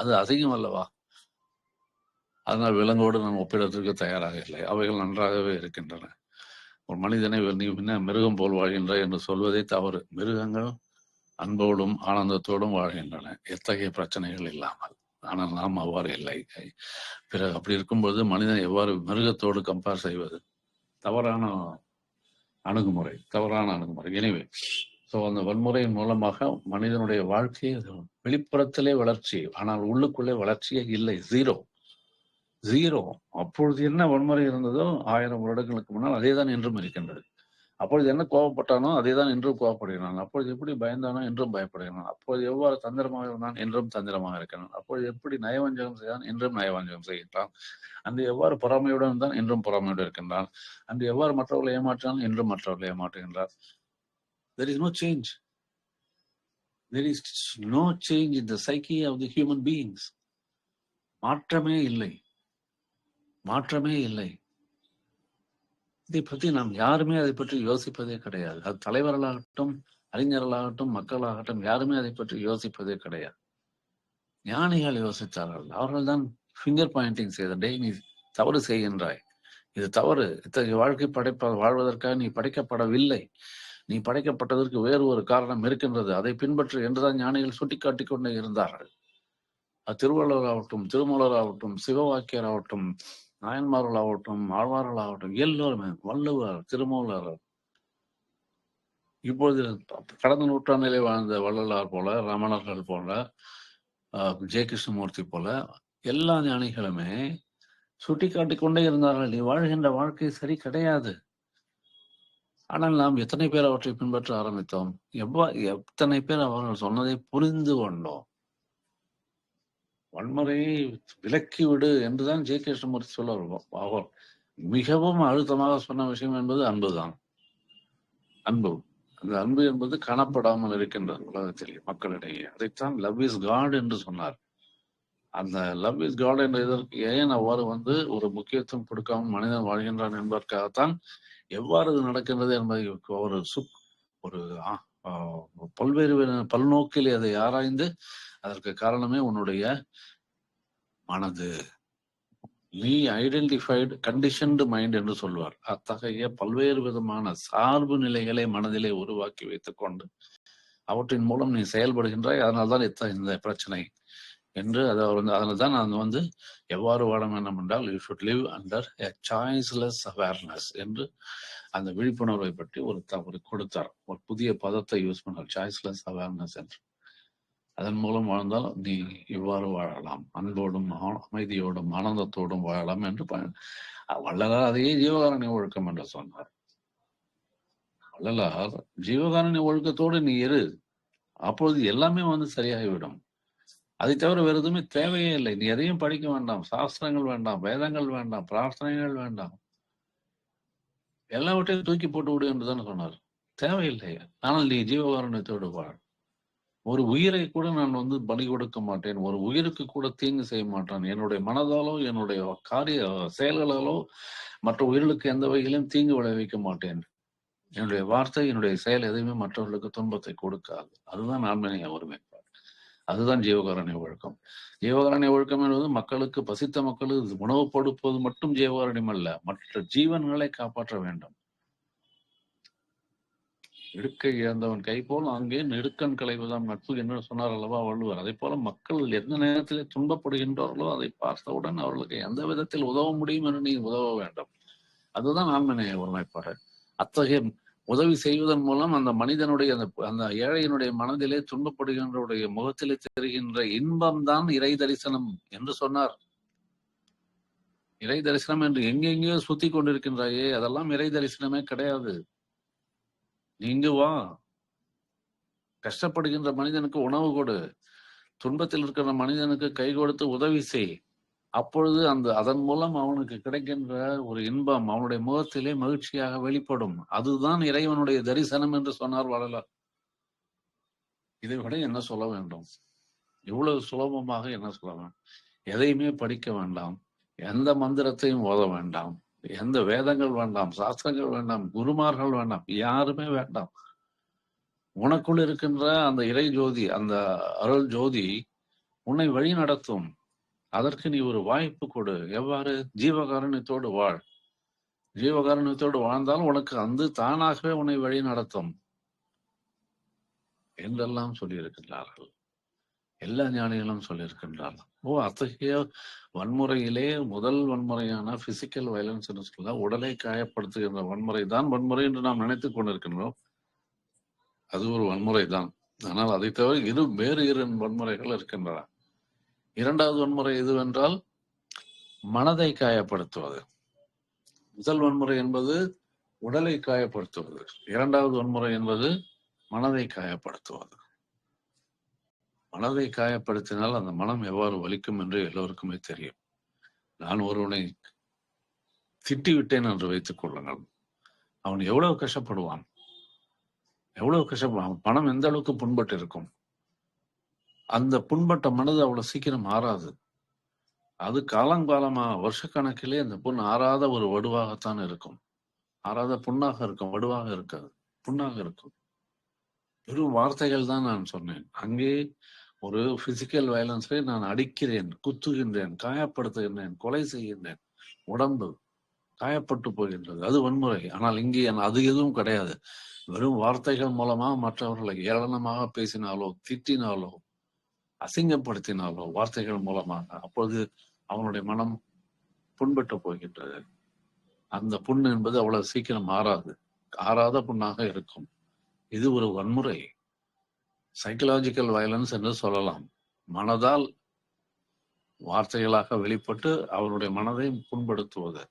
அது அதிகம் அல்லவா? அதனால் விலங்கோடு நான் ஒப்பிடத்திற்கு தயாராக இல்லை. அவைகள் நன்றாகவே இருக்கின்றன. ஒரு மனிதனை நீ மிருகம் போல் வாழ்கின்ற என்று சொல்வதே தவறு. மிருகங்கள் அன்போடும் ஆனந்தத்தோடும் வாழ்கின்றன, எத்தகைய பிரச்சனைகள் இல்லாமல். ஆனால் நாம் அவ்வாறு இல்லை. பிறகு அப்படி இருக்கும்போது மனிதனை எவ்வாறு மிருகத்தோடு கம்பேர் செய்வது? தவறான அணுகுமுறை. எனவே அந்த வன்முறையின் மூலமாக மனிதனுடைய வாழ்க்கை வெளிப்புறத்திலே வளர்ச்சி, ஆனால் உள்ளுக்குள்ளே வளர்ச்சியே இல்லை. ஜீரோ. அப்பொழுது என்ன வன்முறை இருந்ததோ 1000 வருடங்களுக்கு முன்னால் அதேதான் என்றும் இருக்கின்றது. அப்பொழுது என்ன கோபப்பட்டானோ அதேதான் என்றும் கோபப்படுகிறான். அப்பொழுது எப்படி பயந்தானோ என்றும் பயப்படுகிறான். அப்பொழுது எவ்வாறு தந்திரமாக இருந்தான் என்றும் தந்திரமாக இருக்கிறான். அப்பொழுது எப்படி நயவஞ்சகம் செய்தான் என்றும் நயவஞ்சகம் செய்கின்றான். அன்று எவ்வாறு பொறாமையுடன் இருந்தான் என்றும் பொறாமையுடன் இருக்கின்றான். அன்று எவ்வாறு மற்றவர்களை ஏமாற்றான் என்றும் மற்றவர்களை ஏமாற்றுகின்றார். There is no change. There is no change in the psyche of the human beings. மாற்றமே இல்லை. இதை பற்றி நாம் யாருமே அதை பற்றி யோசிப்பதே கிடையாது. அது தலைவர்களாகட்டும், அறிஞர்களாகட்டும், மக்களாகட்டும், யாருமே அதை பற்றி யோசிப்பதே கிடையாது. ஞானிகள் யோசித்தார்கள். அவர்கள் தான் ஃபிங்கர் பாயிண்டிங் செய்த, டே நீ தவறு செய்கின்றாய், இது தவறு, இத்தகைய வாழ்க்கை வாழ்வதற்காக நீ படைக்கப்படவில்லை, நீ படைக்கப்பட்டதற்கு வேறு ஒரு காரணம் இருக்கின்றது, அதை பின்பற்று என்றுதான் ஞானிகள் சுட்டிக்காட்டிக் கொண்டே இருந்தார்கள். அது திருவள்ளுவர் ஆகட்டும், திருமூலர் ஆகட்டும், சிவவாக்கியர் ஆகட்டும், நாயன்மார்கள் ஆகட்டும், ஆழ்வார்கள் ஆகட்டும், எல்லோருமே, வள்ளுவர், திருமூலர், இப்பொழுது கடந்த நூற்றாண்டிலே வாழ்ந்த வள்ளலார் போல, ரமணர்கள் போல, ஜெய கிருஷ்ணமூர்த்தி போல எல்லா ஞானிகளுமே சுட்டிக்காட்டிக் கொண்டே இருந்தார்கள், நீ வாழ்கின்ற வாழ்க்கை சரி கிடையாது. ஆனால் நாம் எத்தனை பேர் அவற்றை பின்பற்ற ஆரம்பித்தோம்? எத்தனை பேர் அவர்கள் சொன்னதை புரிந்து கொண்டோம்? வன்முறையை விலக்கிவிடு என்றுதான் ஜெய கிருஷ்ணமூர்த்தி சொல்ல அவர் மிகவும் அழுத்தமாக சொன்ன விஷயம் என்பது அன்புதான். அன்பு, அந்த அன்பு என்பது காணப்படாமல் இருக்கின்றது உலகத்தில் மக்களிடையே. அதைத்தான் லவ் இஸ் காட் என்று சொன்னார். அந்த லவ் இஸ் காட் என்ற இதற்கு ஏன் அவ்வாறு ஒரு முக்கியத்துவம் கொடுக்காமல் மனிதன் வாழ்கின்றான் என்பதற்காகத்தான் எவ்வாறு இது நடக்கின்றது என்பதை ஒரு பல்வேறு பல்நோக்கில் அதை ஆராய்ந்து அதற்கு காரணமே உன்னுடைய மனது. நீ ஐடென்டிஃபைடு கண்டிஷன்டு மைண்ட் என்று சொல்வார். அத்தகைய பல்வேறு விதமான சார்பு நிலைகளை மனதிலே உருவாக்கி வைத்துக் கொண்டு அவற்றின் மூலம் நீ செயல்படுகின்றாய். அதனால்தான் இந்த பிரச்சனை என்று அதனால்தான் நான் எவ்வாறு வாழ வேண்டும் என்றால், you should live under a choiceless awareness என்று அந்த விழிப்புணர்வை பற்றி ஒரு கொடுத்தார். ஒரு புதிய பதத்தை யூஸ் பண்ணார், சாய்ஸ்லெஸ் அவேர்னஸ் என்று. அதன் மூலம் வாழ்ந்தால் நீ இவ்வாறு வாழலாம், அன்போடும் அமைதியோடும் ஆனந்தத்தோடும் வாழலாம் என்று வள்ளலார் அதையே ஜீவகாருண்ய ஒழுக்கம் என்று சொன்னார். வள்ளலார் ஜீவகாருண்ய ஒழுக்கத்தோடு நீ இரு, அப்பொழுது எல்லாமே சரியாகிவிடும். அதை தவிர வேறு எதுவுமே தேவையே இல்லை. நீ எதையும் படிக்க வேண்டாம், சாஸ்திரங்கள் வேண்டாம், வேதங்கள் வேண்டாம், பிரார்த்தனைகள் வேண்டாம், எல்லாவற்றையும் தூக்கி போட்டு விடு என்றுதான் சொன்னார். தேவையில்லை. ஆனால் நீ ஜீவகாருண்யத்தோடு வாழ். ஒரு உயிரை கூட நான் பலி கொடுக்க மாட்டேன், ஒரு உயிருக்கு கூட தீங்கு செய்ய மாட்டேன், என்னுடைய மனதாலோ என்னுடைய காரிய செயல்களாலோ மற்ற உயிர்களுக்கு எந்த வகையிலும் தீங்கு விளைவிக்க மாட்டேன். என்னுடைய வார்த்தை, என்னுடைய செயல் எதுவுமே மற்றவர்களுக்கு துன்பத்தை கொடுக்காது. அதுதான் ஆன்மீக ஒருமைப்பாடு. அதுதான் ஜீவகாருண்ய ஒழுக்கம். ஜீவகாருண்ய ஒழுக்கம் என்பது மக்களுக்கு, பசித்த மக்களுக்கு உணவு கொடுப்பது மட்டும் ஜீவகாருண்யம் அல்ல, மற்ற ஜீவன்களை காப்பாற்ற வேண்டும். இடுக்கை இழந்தவன் கை போல் அங்கே நெடுக்கன் களைவதாம் நட்பு என்று சொன்னார் அல்லவா வள்ளுவர். அதே போல மக்கள் எந்த நேரத்திலே துன்பப்படுகின்றார்களோ அதை பார்த்தவுடன் அவர்களுக்கு எந்த விதத்தில் உதவ முடியும் என்று நீ உதவ வேண்டும். அதுதான் ஆன்மீக ஒருமைப்பாடு. அத்தகைய உதவி செய்வதன் மூலம் அந்த மனிதனுடைய அந்த ஏழையினுடைய மனதிலே துன்பப்படுகின்றவருடைய முகத்திலே தெரிகின்ற இன்பம் தான் இறை தரிசனம் என்று சொன்னார். இறை தரிசனம் என்று எங்கெங்கேயோ சுத்தி கொண்டிருக்கின்றாயே, அதெல்லாம் இறை தரிசனமே கிடையாது. நீங்க வா, கஷ்டப்படுகின்ற மனிதனுக்கு உணவு கொடு, துன்பத்தில் இருக்கிற மனிதனுக்கு கை கொடுத்து உதவி செய். அப்பொழுது அதன் மூலம் அவனுக்கு கிடைக்கின்ற ஒரு இன்பம் அவனுடைய முகத்திலே மகிழ்ச்சியாக வெளிப்படும். அதுதான் இறைவனுடைய தரிசனம் என்று சொன்னார் வள்ளலார். இதை விட என்ன சொல்ல வேண்டும்? இவ்வளவு சுலபமாக என்ன சொல்ல வேண்டும்? எதையுமே படிக்க வேண்டாம், எந்த மந்திரத்தையும் ஓத வேண்டாம், எந்த வேதங்கள் வேண்டாம், சாஸ்திரங்கள் வேண்டாம், குருமார்கள் வேண்டாம், யாருமே வேண்டாம். உனக்குள் இருக்கின்ற அந்த இறை ஜோதி, அந்த அருள் ஜோதி உன்னை வழி நடத்தும். அதற்கு நீ ஒரு வாய்ப்பு கொடு. எவ்வாறு? ஜீவகாருண்யத்தோடு வாழ். ஜீவகாருண்யத்தோடு வாழ்ந்தால் உனக்கு தானாகவே உன்னை வழி நடத்தும் என்றெல்லாம் சொல்லியிருக்கின்றார்கள். எல்லா ஞானிகளும் சொல்லியிருக்கின்றார்கள். அத்தகைய வன்முறையிலே முதல் வன்முறையான பிசிக்கல் வயலன்ஸ் என்று சொல்ல, உடலை காயப்படுத்துகின்ற வன்முறை தான் வன்முறை என்று நாம் நினைத்துக் கொண்டிருக்கின்றோம். அது ஒரு வன்முறை தான். ஆனால் அதை தவிர வேறு இரு வன்முறைகள் இருக்கின்றன. இரண்டாவது வன்முறை எதுவென்றால் மனதை காயப்படுத்துவது. முதல் வன்முறை என்பது உடலை காயப்படுத்துவது, இரண்டாவது வன்முறை என்பது மனதை காயப்படுத்துவது. மனதை காயப்படுத்தினால் அந்த மனம் எவ்வாறு வலிக்கும் என்று எல்லோருக்குமே தெரியும். நான் ஒருவனை திட்டிவிட்டேன் என்று வைத்துக் கொள்ளுங்கள், அவன் எவ்வளவு கஷ்டப்படுவான், பணம் எந்த அளவுக்கு புண்பட்டு இருக்கும். அந்த புண்பட்ட மனது அவ்வளவு சீக்கிரம் ஆறாது. அது காலங்காலமா வருஷக்கணக்கிலே அந்த புண் ஆறாத ஒரு வடுவாகத்தான் இருக்கும். ஆறாத புண்ணாக இருக்கும், வடுவாக இருக்காது, புண்ணாக இருக்கும். வெறும் வார்த்தைகள் தான் நான் சொன்னேன். அங்கே ஒரு பிசிக்கல் வயலன்ஸை நான் அடிக்கிறேன், குத்துகின்றேன், காயப்படுத்துகின்றேன், கொலை செய்கின்றேன், உடம்பு காயப்பட்டு போகின்றது, அது வன்முறை. ஆனால் இங்கே அது எதுவும் கிடையாது. வெறும் வார்த்தைகள் மூலமா மற்றவர்களை ஏளனமாக பேசினாலோ, திட்டினாலோ, அசிங்கப்படுத்தினாலோ, வார்த்தைகள் மூலமாக, அப்போது அவனுடைய மனம் புண்பட்டு போகின்றது. அந்த புண் என்பது அவ்வளவு சீக்கிரம் ஆறாத புண்ணாக இருக்கும். இது ஒரு வன்முறை, சைக்கலாஜிக்கல் வயலன்ஸ் என்று சொல்லலாம். மனதால் வார்த்தைகளாக வெளிப்பட்டு அவருடைய மனதை புண்படுத்துவது,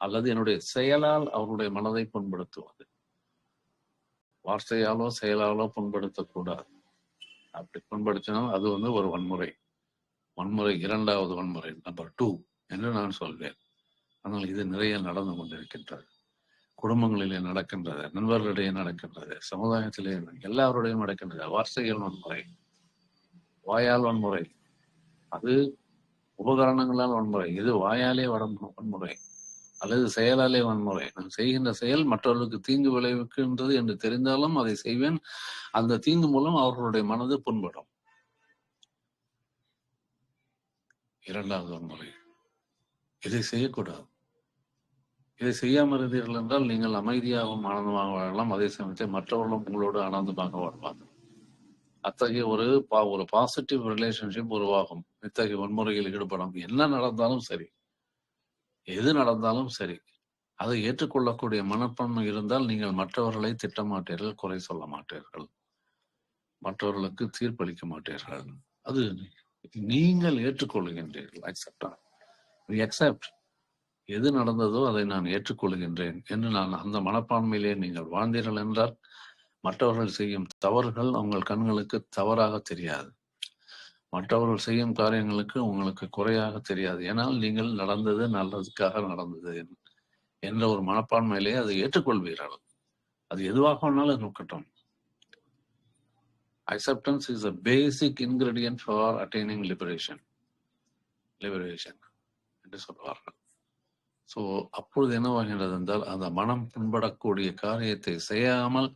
அல்லது என்னுடைய செயலால் அவருடைய மனதை புண்படுத்துவது. வார்த்தையாலோ செயலாலோ புண்படுத்தக்கூடாது. அப்படி புண்படுத்தினால் அது ஒரு வன்முறை. இரண்டாவது வன்முறை, நம்பர் 2 என்று நான் சொல்வேன். ஆனால் இது நிறைய நடந்து கொண்டிருக்கின்றது. குடும்பங்களிலே நடக்கின்றது, நண்பர்களிடையே நடக்கின்றது, சமுதாயத்திலே எல்லாருடையும் நடக்கின்றது. வார்த்தைகள் வன்முறை, வாயால் வன்முறை, அது உபகரணங்களால் வன்முறை. இது வாயாலே வன்முறை அல்லது செயலாலே வன்முறை. நான் செய்கின்ற செயல் மற்றவர்களுக்கு தீங்கு விளைவிக்கின்றது என்று தெரிந்தாலும் அதை செய்வேன். அந்த தீங்கு மூலம் அவர்களுடைய மனது புண்படும். இரண்டாவது வன்முறை. இதை செய்யக்கூடாது. இதை செய்யாமல் இருந்தீர்கள் என்றால் நீங்கள் அமைதியாகவும் ஆனந்தமாக வாழலாம். அதே சமயத்தில் மற்றவர்களும் உங்களோடு ஆனந்தமாக வாழ்வாங்க. அத்தகைய ஒரு பாசிட்டிவ் ரிலேஷன்ஷிப் உருவாகும். இத்தகைய வன்முறையில் ஈடுபடும். என்ன நடந்தாலும் சரி, எது நடந்தாலும் சரி, அதை ஏற்றுக்கொள்ளக்கூடிய மனப்பான்மை இருந்தால் நீங்கள் மற்றவர்களை திட்டமாட்டீர்கள், குறை சொல்ல மாட்டீர்கள். மற்றவர்களுக்கு தீர்ப்பளிக்க மாட்டீர்கள். அது நீங்கள் ஏற்றுக்கொள்கின்றீர்கள். அக்செப்ட். எது நடந்ததோ அதை நான் ஏற்றுக்கொள்கின்றேன் என்று நான் அந்த மனப்பான்மையிலே நீங்கள் வாழ்ந்தீர்கள் என்றால் மற்றவர்கள் செய்யும் தவறுகள் உங்கள் கண்களுக்கு தவறாக தெரியாது. மற்றவர்கள் செய்யும் காரியங்களுக்கு உங்களுக்கு குறையாக தெரியாது. ஏனால் நீங்கள் நடந்தது நல்லதுக்காக நடந்தது என்ற ஒரு மனப்பான்மையிலே அதை ஏற்றுக்கொள்வீர்கள். அது எதுவாக வேணாலும் இருக்கட்டும். Acceptance is a basic ingredient for attaining liberation என்று சொல்வார்கள். ஸோ அப்பொழுது என்னவாகின்றது என்றால் அந்த மனம் புண்படக்கூடிய காரியத்தை செய்யாமல்,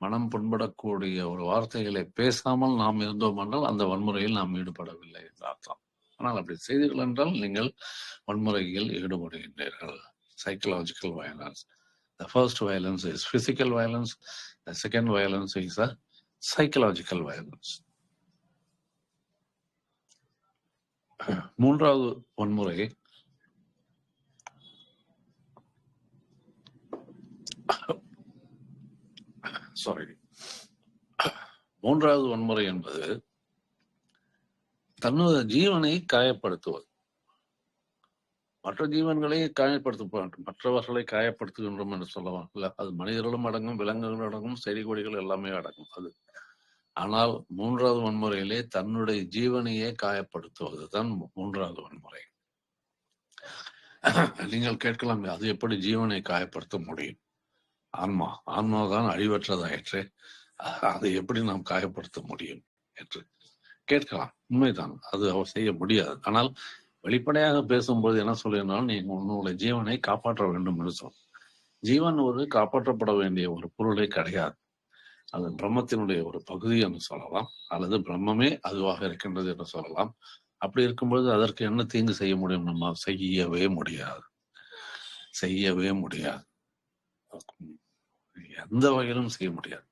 மனம் புண்படக்கூடிய ஒரு வார்த்தைகளை பேசாமல் நாம் இருந்தோம் என்றால் அந்த வன்முறையில் நாம் ஈடுபடவில்லை என்று அர்த்தம். ஆனால் அப்படி செய்தீர்கள் என்றால் நீங்கள் வன்முறையில் ஈடுபடுகின்றீர்கள். Psychological violence. The first violence is physical violence. The second violence is a psychological violence. மூன்றாவது வன்முறை மூன்றாவது வன்முறை என்பது தன்னோட ஜீவனை காயப்படுத்துவது. மற்ற ஜீவன்களை மற்றவர்களை காயப்படுத்துகின்றோம் என்று சொல்லலாம். அது மனிதர்களும் அடங்கும், விலங்குகள் அடங்கும், செடி கொடிகள் எல்லாமே அடங்கும் அது. ஆனால் மூன்றாவது வன்முறையிலே தன்னுடைய ஜீவனையே காயப்படுத்துவது தான் மூன்றாவது வன்முறை. நீங்கள் கேட்கலாம், அது எப்படி ஜீவனை காயப்படுத்த முடியும்? ஆன்மாதான் அழிவற்றதாயிற்று, அதை எப்படி நாம் காயப்படுத்த முடியும் என்று கேட்கலாம். உண்மைதான், அது அவர் செய்ய முடியாது. ஆனால் வெளிப்படையாக பேசும்போது என்ன சொல்லினாலும் நீங்க உன்னுடைய ஜீவனை காப்பாற்ற வேண்டும் என்று சொல். ஜீவன் ஒரு காப்பாற்றப்பட வேண்டிய ஒரு பொருளே கிடையாது. அது பிரம்மத்தினுடைய ஒரு பகுதி என்று சொல்லலாம், அல்லது பிரம்மமே அதுவாக இருக்கின்றது என்று சொல்லலாம். அப்படி இருக்கும்போது அதற்கு என்ன தீங்கு செய்ய முடியும்? நம்ம செய்யவே முடியாது, எந்த வகையிலும் செய்ய முடியாது.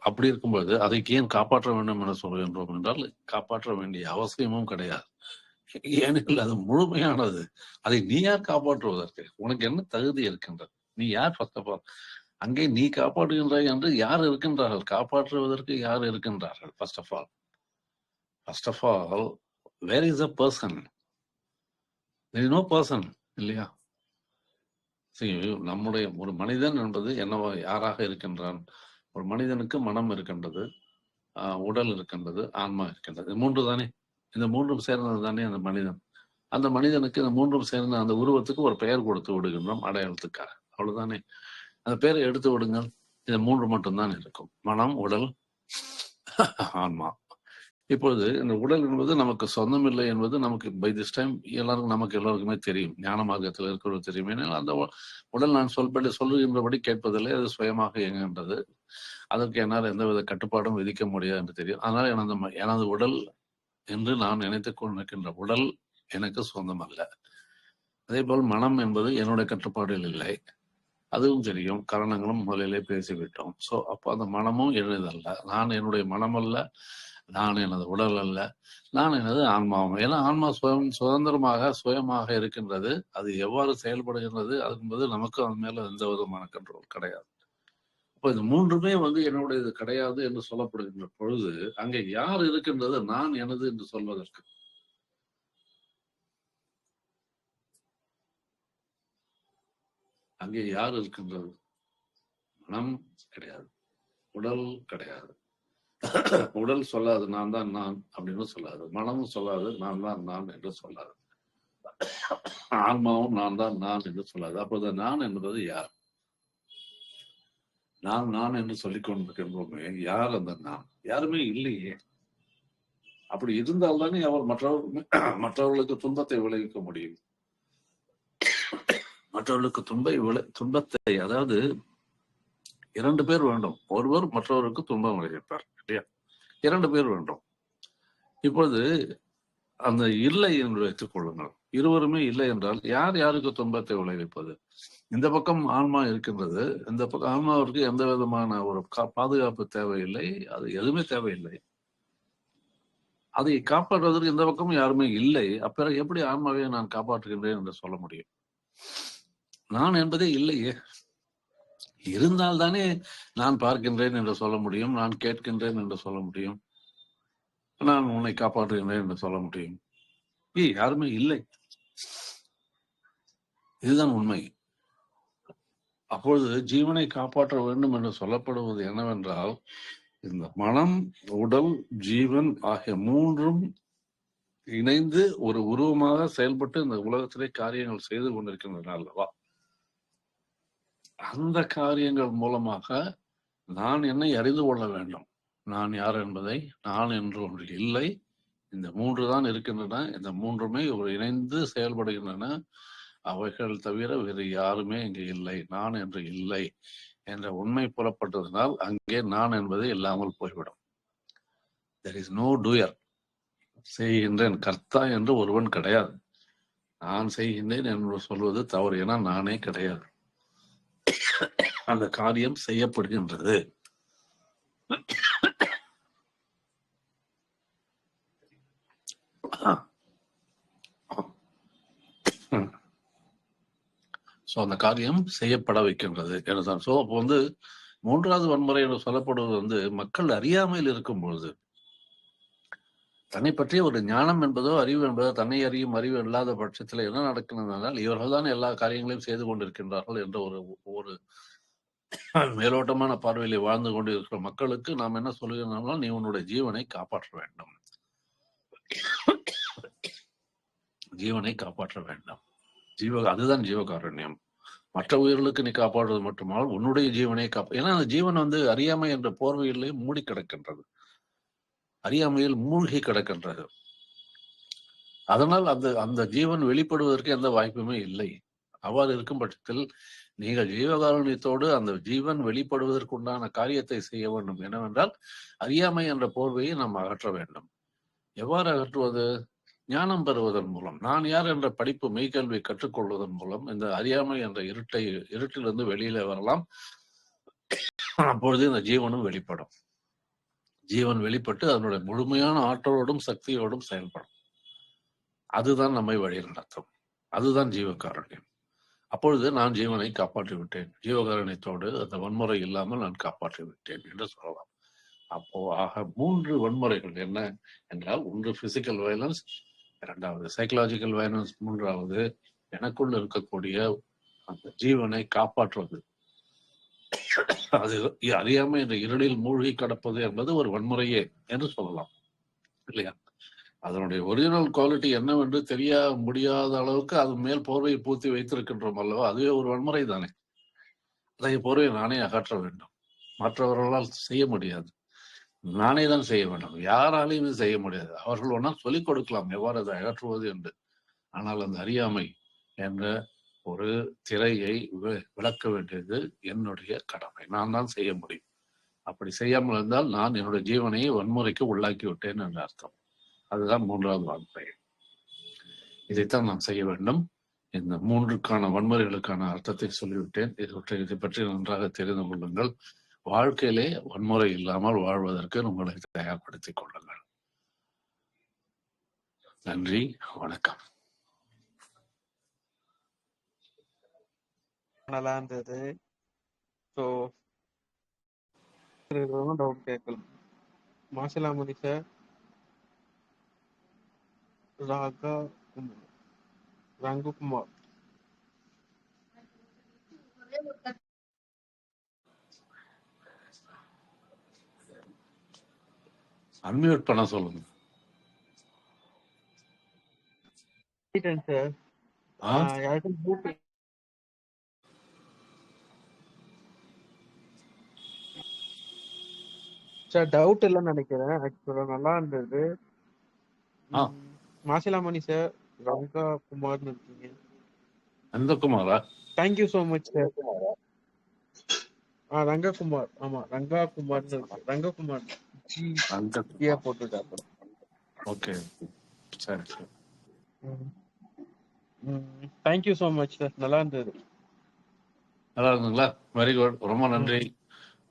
அப்படி இருக்கும்போது அதை ஏன் காப்பாற்ற வேண்டும் என சொல்கின்றோம் என்றால் காப்பாற்ற வேண்டிய அவசியமும் கிடையாது. ஏனெனில் அது முழுமையானது. அதை நீ யார் காப்பாற்றுவதற்கு? உனக்கு என்ன தகுதி இருக்கின்றது? நீ யார்? ஃபர்ஸ்ட் ஆஃப் ஆல் அங்கே நீ காப்பாற்றுகின்றாய் என்று யார் இருக்கின்றார்கள்? காப்பாற்றுவதற்கு யார் இருக்கின்றார்கள்? First of all where is a person? there is no person, இல்லையா? நம்முடைய ஒரு மனிதன் என்பது என்னவா யாராக இருக்கின்றான்? ஒரு மனிதனுக்கு மனம் இருக்கின்றது, உடல் இருக்கின்றது, ஆன்மா இருக்கின்றது. மூன்று தானே? இந்த மூன்றும் சேர்ந்தது தானே அந்த மனிதன். அந்த மனிதனுக்கு இந்த மூன்றும் சேர்ந்த அந்த உருவத்துக்கு ஒரு பெயர் கொடுத்து விடுகின்றோம், அடையாளத்துக்காக. அவ்வளவுதானே? அந்த பெயரை எடுத்து விடுங்கள், இந்த மூன்று மட்டும்தான் இருக்கும்: மனம், உடல், ஆன்மா. இப்பொழுது இந்த உடல் என்பது நமக்கு சொந்தம் இல்லை என்பது நமக்கு பை திஸ் டைம் நமக்கு எல்லாருக்குமே தெரியும். ஞான மார்க்கத்தில் இருக்கிறது தெரியும். ஏன்னா அந்த உடல் நான் சொல்லுகின்றபடி கேட்பதில்லை, அது சுயமாக இயங்குகின்றது. அதற்கு என்னால் எந்தவித கட்டுப்பாடும் விதிக்க முடியாது என்று தெரியும். அதனால் எனது உடல் என்று நான் நினைத்துக் கொண்டிருக்கின்ற உடல் எனக்கு சொந்தம் அல்ல. அதே போல் மனம் என்பது என்னுடைய கட்டுப்பாடில் இல்லை, அதுவும் தெரியும். காரணங்களும் முதலிலே பேசிவிட்டோம். ஸோ அப்போ அந்த மனமும் எனதல்ல. நான் என்னுடைய மனம் அல்ல, நான் எனது உடல் அல்ல, நான் எனது ஆன்மாவும். ஏன்னா ஆன்மா சுயமாக இருக்கின்றது. அது எவ்வாறு செயல்படுகின்றது என்பது நமக்கு அது மேல எந்த விதமான கண்ட்ரோல் கிடையாது. அப்போ இந்த மூன்றுமே என்னுடையது கிடையாது என்று சொல்லப்படுகின்ற பொழுது அங்கே யார் இருக்கின்றது நான் எனது என்று சொல்வதற்கு? அங்கே யார் இருக்கின்றது? மனம் கிடையாது, உடல் கிடையாது. உடல் சொல்லாது நான் தான் நான் அப்படின்னு சொல்லாது, மனமும் சொல்லாது நான் தான் நான் என்று சொல்லாது, ஆன்மாவும் நான் தான் நான் என்று சொல்லாது. அப்போது நான் என்பது யார்? நான் என்று சொல்லிக் கொண்டிருக்கின்றோமே, யார் அந்த நான்? யாருமே இல்லையே. அப்படி இருந்தால்தானே அவர் மற்றவர்களுக்கு துன்பத்தை விளைவிக்க முடியும். மற்றவர்களுக்கு துன்பத்தை, அதாவது 2 பேர் வேண்டும். ஒருவர் மற்றவருக்கு துன்பம் விளைவிப்பார் இல்லையா? 2 பேர் வேண்டும். இப்பொழுது அந்த இல்லை என்று வைத்துக் கொள்ளுங்கள். இருவருமே இல்லை என்றால் யார் யாருக்கு துன்பத்தை விளைவிப்பது? இந்த பக்கம் ஆன்மா இருக்கின்றது, இந்த பக்கம் ஆன்மாவிற்கு எந்த விதமான ஒரு பாதுகாப்பு தேவையில்லை, அது எதுவுமே தேவையில்லை. அதை காப்பாற்றுவதற்கு இந்த பக்கம் யாருமே இல்லை. அப்பிறகு எப்படி ஆன்மாவை நான் காப்பாற்றுகின்றேன் என்று சொல்ல முடியும்? நான் என்பதே இல்லையே. இருந்தால் தானே நான் பார்க்கின்றேன் என்று சொல்ல முடியும், நான் கேட்கின்றேன் என்று சொல்ல முடியும், நான் உன்னை காப்பாற்றுகின்றேன் என்று சொல்ல முடியும். யாருமே இல்லை. இதுதான் உண்மை. அப்பொழுது ஜீவனை காப்பாற்ற வேண்டும் என்று சொல்லப்படுவது என்னவென்றால், இந்த மனம், உடல், ஜீவன் ஆகிய மூன்றும் இணைந்து ஒரு உருவமாக செயல்பட்டு இந்த உலகத்திலே காரியங்கள் செய்து கொண்டிருக்கின்றன அல்லவா? அந்த காரியங்கள் மூலமாக நான் என்னை அறிந்து கொள்ள வேண்டும். நான் யார் என்பதை. நான் என்று ஒன்று இல்லை, இந்த மூன்று தான் இருக்கின்றன. இந்த மூன்றுமே ஒரு இணைந்து செயல்படுகின்றன. அவைகள் தவிர வேறு யாருமே இங்கு இல்லை. நான் என்று இல்லை என்ற உண்மை புறப்பட்டதனால் அங்கே நான் என்பது இல்லாமல் போய்விடும். There is no doer. செய்கின்றேன், கர்த்தா என்று ஒருவன் கிடையாது. நான் செய்கின்றேன் என்று சொல்வது தவறு. ஏன்னா நானே கிடையாது. அந்த காரியம் செய்யப்படுகின்றது. அந்த காரியம் செய்யப்பட வைக்கின்றது என்றுதான். அப்போ மூன்றாவது வன்முறை என்று சொல்லப்படுவது மக்கள் அறியாமையில் இருக்கும் பொழுது, தன்னை பற்றிய ஒரு ஞானம் என்பதோ அறிவு என்பதோ தன்னை அறியும் அறிவு இல்லாத பட்சத்தில் என்ன நடக்கிறது என்றால், இவர்கள் தான் எல்லா காரியங்களையும் செய்து கொண்டிருக்கின்றார்கள் என்ற ஒரு மேலோட்டமான பார்வையிலே வாழ்ந்து கொண்டிருக்கிற மக்களுக்கு நாம் என்ன சொல்லுகிறோம், நீ உன்னுடைய ஜீவனை காப்பாற்ற வேண்டும், ஜீவனை காப்பாற்ற வேண்டும். அதுதான் ஜீவகாருண்யம். மற்ற உயிர்களுக்கு நீ காப்பாற்றுவது மட்டுமால் உன்னுடைய ஜீவனை ஏன்னா அந்த ஜீவன் அறியாமை என்ற போர்வையிலே மூடி கிடக்கின்றது, அறியாமையில் மூழ்கி கிடக்கின்றது. அதனால் அந்த ஜீவன் வெளிப்படுவதற்கு எந்த வாய்ப்புமே இல்லை. அவ்வாறு இருக்கும் பட்சத்தில் நீங்கள் ஜீவகாருண்யத்தோடு அந்த ஜீவன் வெளிப்படுவதற்குண்டான காரியத்தை செய்ய வேண்டும். என்னவென்றால், அறியாமை என்ற போர்வையை நாம் அகற்ற வேண்டும். எவ்வாறு அகற்றுவது? ஞானம் பெறுவதன் மூலம், நான் யார் என்ற படிப்பு மெய்கல்வி கற்றுக்கொள்வதன் மூலம் இந்த அறியாமை என்ற இருட்டிலிருந்து வெளியில வரலாம். அப்பொழுது இந்த ஜீவனும் வெளிப்படும். ஜீவன் வெளிப்பட்டு அதனுடைய முழுமையான ஆற்றலோடும் சக்தியோடும் செயல்படும். அதுதான் நம்மை வழி நடத்தும். அதுதான் ஜீவகாருண்யம். அப்பொழுது நான் ஜீவனை காப்பாற்றி விட்டேன், ஜீவகாருண்யத்தோடு அந்த வன்முறை இல்லாமல் நான் காப்பாற்றி விட்டேன் என்று சொல்லலாம். அப்போ ஆக 3 வன்முறைகள் என்ன என்றால், ஒன்று பிசிக்கல் வயலன்ஸ், இரண்டாவது சைக்கலாஜிக்கல் வயலன்ஸ், மூன்றாவது எனக்குள் இருக்கக்கூடிய அந்த ஜீவனை காப்பாற்றுவது. அது அறியாமை என்ற இருளில் மூழ்கி கிடப்பது என்பது ஒரு வன்முறையே என்று சொல்லலாம், இல்லையா? அதனுடைய ஒரிஜினல் குவாலிட்டி என்னவென்று தெரிய முடியாத அளவுக்கு அது மேல் போர்வையை பூத்தி வைத்திருக்கின்றோம் அல்லவா? அதுவே ஒரு வன்முறை தானே. அதை போர்வையை நானே அகற்ற வேண்டும். மற்றவர்களால் செய்ய முடியாது, நானே தான் செய்ய வேண்டும். யாராலையும் செய்ய முடியாது. அவர்கள் ஒன்றா சொல்லிக் கொடுக்கலாம் எவ்வாறு அதை அகற்றுவது என்று. ஆனால் அந்த அறியாமை என்ற ஒரு திரையை விளக்க வேண்டியது என்னுடைய கடமை. நான் தான் செய்ய முடியும். அப்படி செய்யாமல் இருந்தால் நான் என்னுடைய ஜீவனையை வன்முறைக்கு உள்ளாக்கி விட்டேன் என்று அர்த்தம். அதுதான் 3வது வன்முறை. இதைத்தான் நாம் செய்ய வேண்டும். இந்த 3க்கான வன்முறைகளுக்கான அர்த்தத்தை சொல்லிவிட்டேன். இதை பற்றி நன்றாக தெரிந்து கொள்ளுங்கள். வாழ்க்கையிலே வன்முறை இல்லாமல் வாழ்வதற்கு உங்களை தயார்படுத்திக் கொள்ளுங்கள். நன்றி, வணக்கம். நல்லா இருந்தது. டவுட் கேட்கலாம். மாசிலாமணி சார், ரங்குகுமார். அன்மியூட் பண்ண சொல்லுங்க சார். சார் டவுட் இல்லைன்னு நினைக்கிறேன். ஆக்சுவலா நல்லா இருந்தது. மாசிலாமணி சார், ரங்கா குமார்னு இருக்கீங்க. நந்தகுமாரா? Thank you so much sir. Rangakumar. ஆமா, ரங்கா குமார்னு இருக்கு. ரங்ககுமார் ஜி போட்டுட்டாங்க. ஓகே, சரி சரி. Thank you so much sir. நல்லா இருந்தது. நல்லா இருந்துங்களா? வெரி குட், ரொம்ப நன்றி.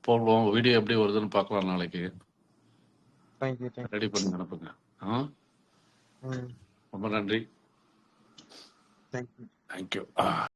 போடுவோம். வீடியோ எப்படி வருதுன்னு பார்க்கலாம் நாளைக்கு. ரெடி பண்ணி அனுப்புங்க. ரொம்ப நன்றி. தேங்க்யூ.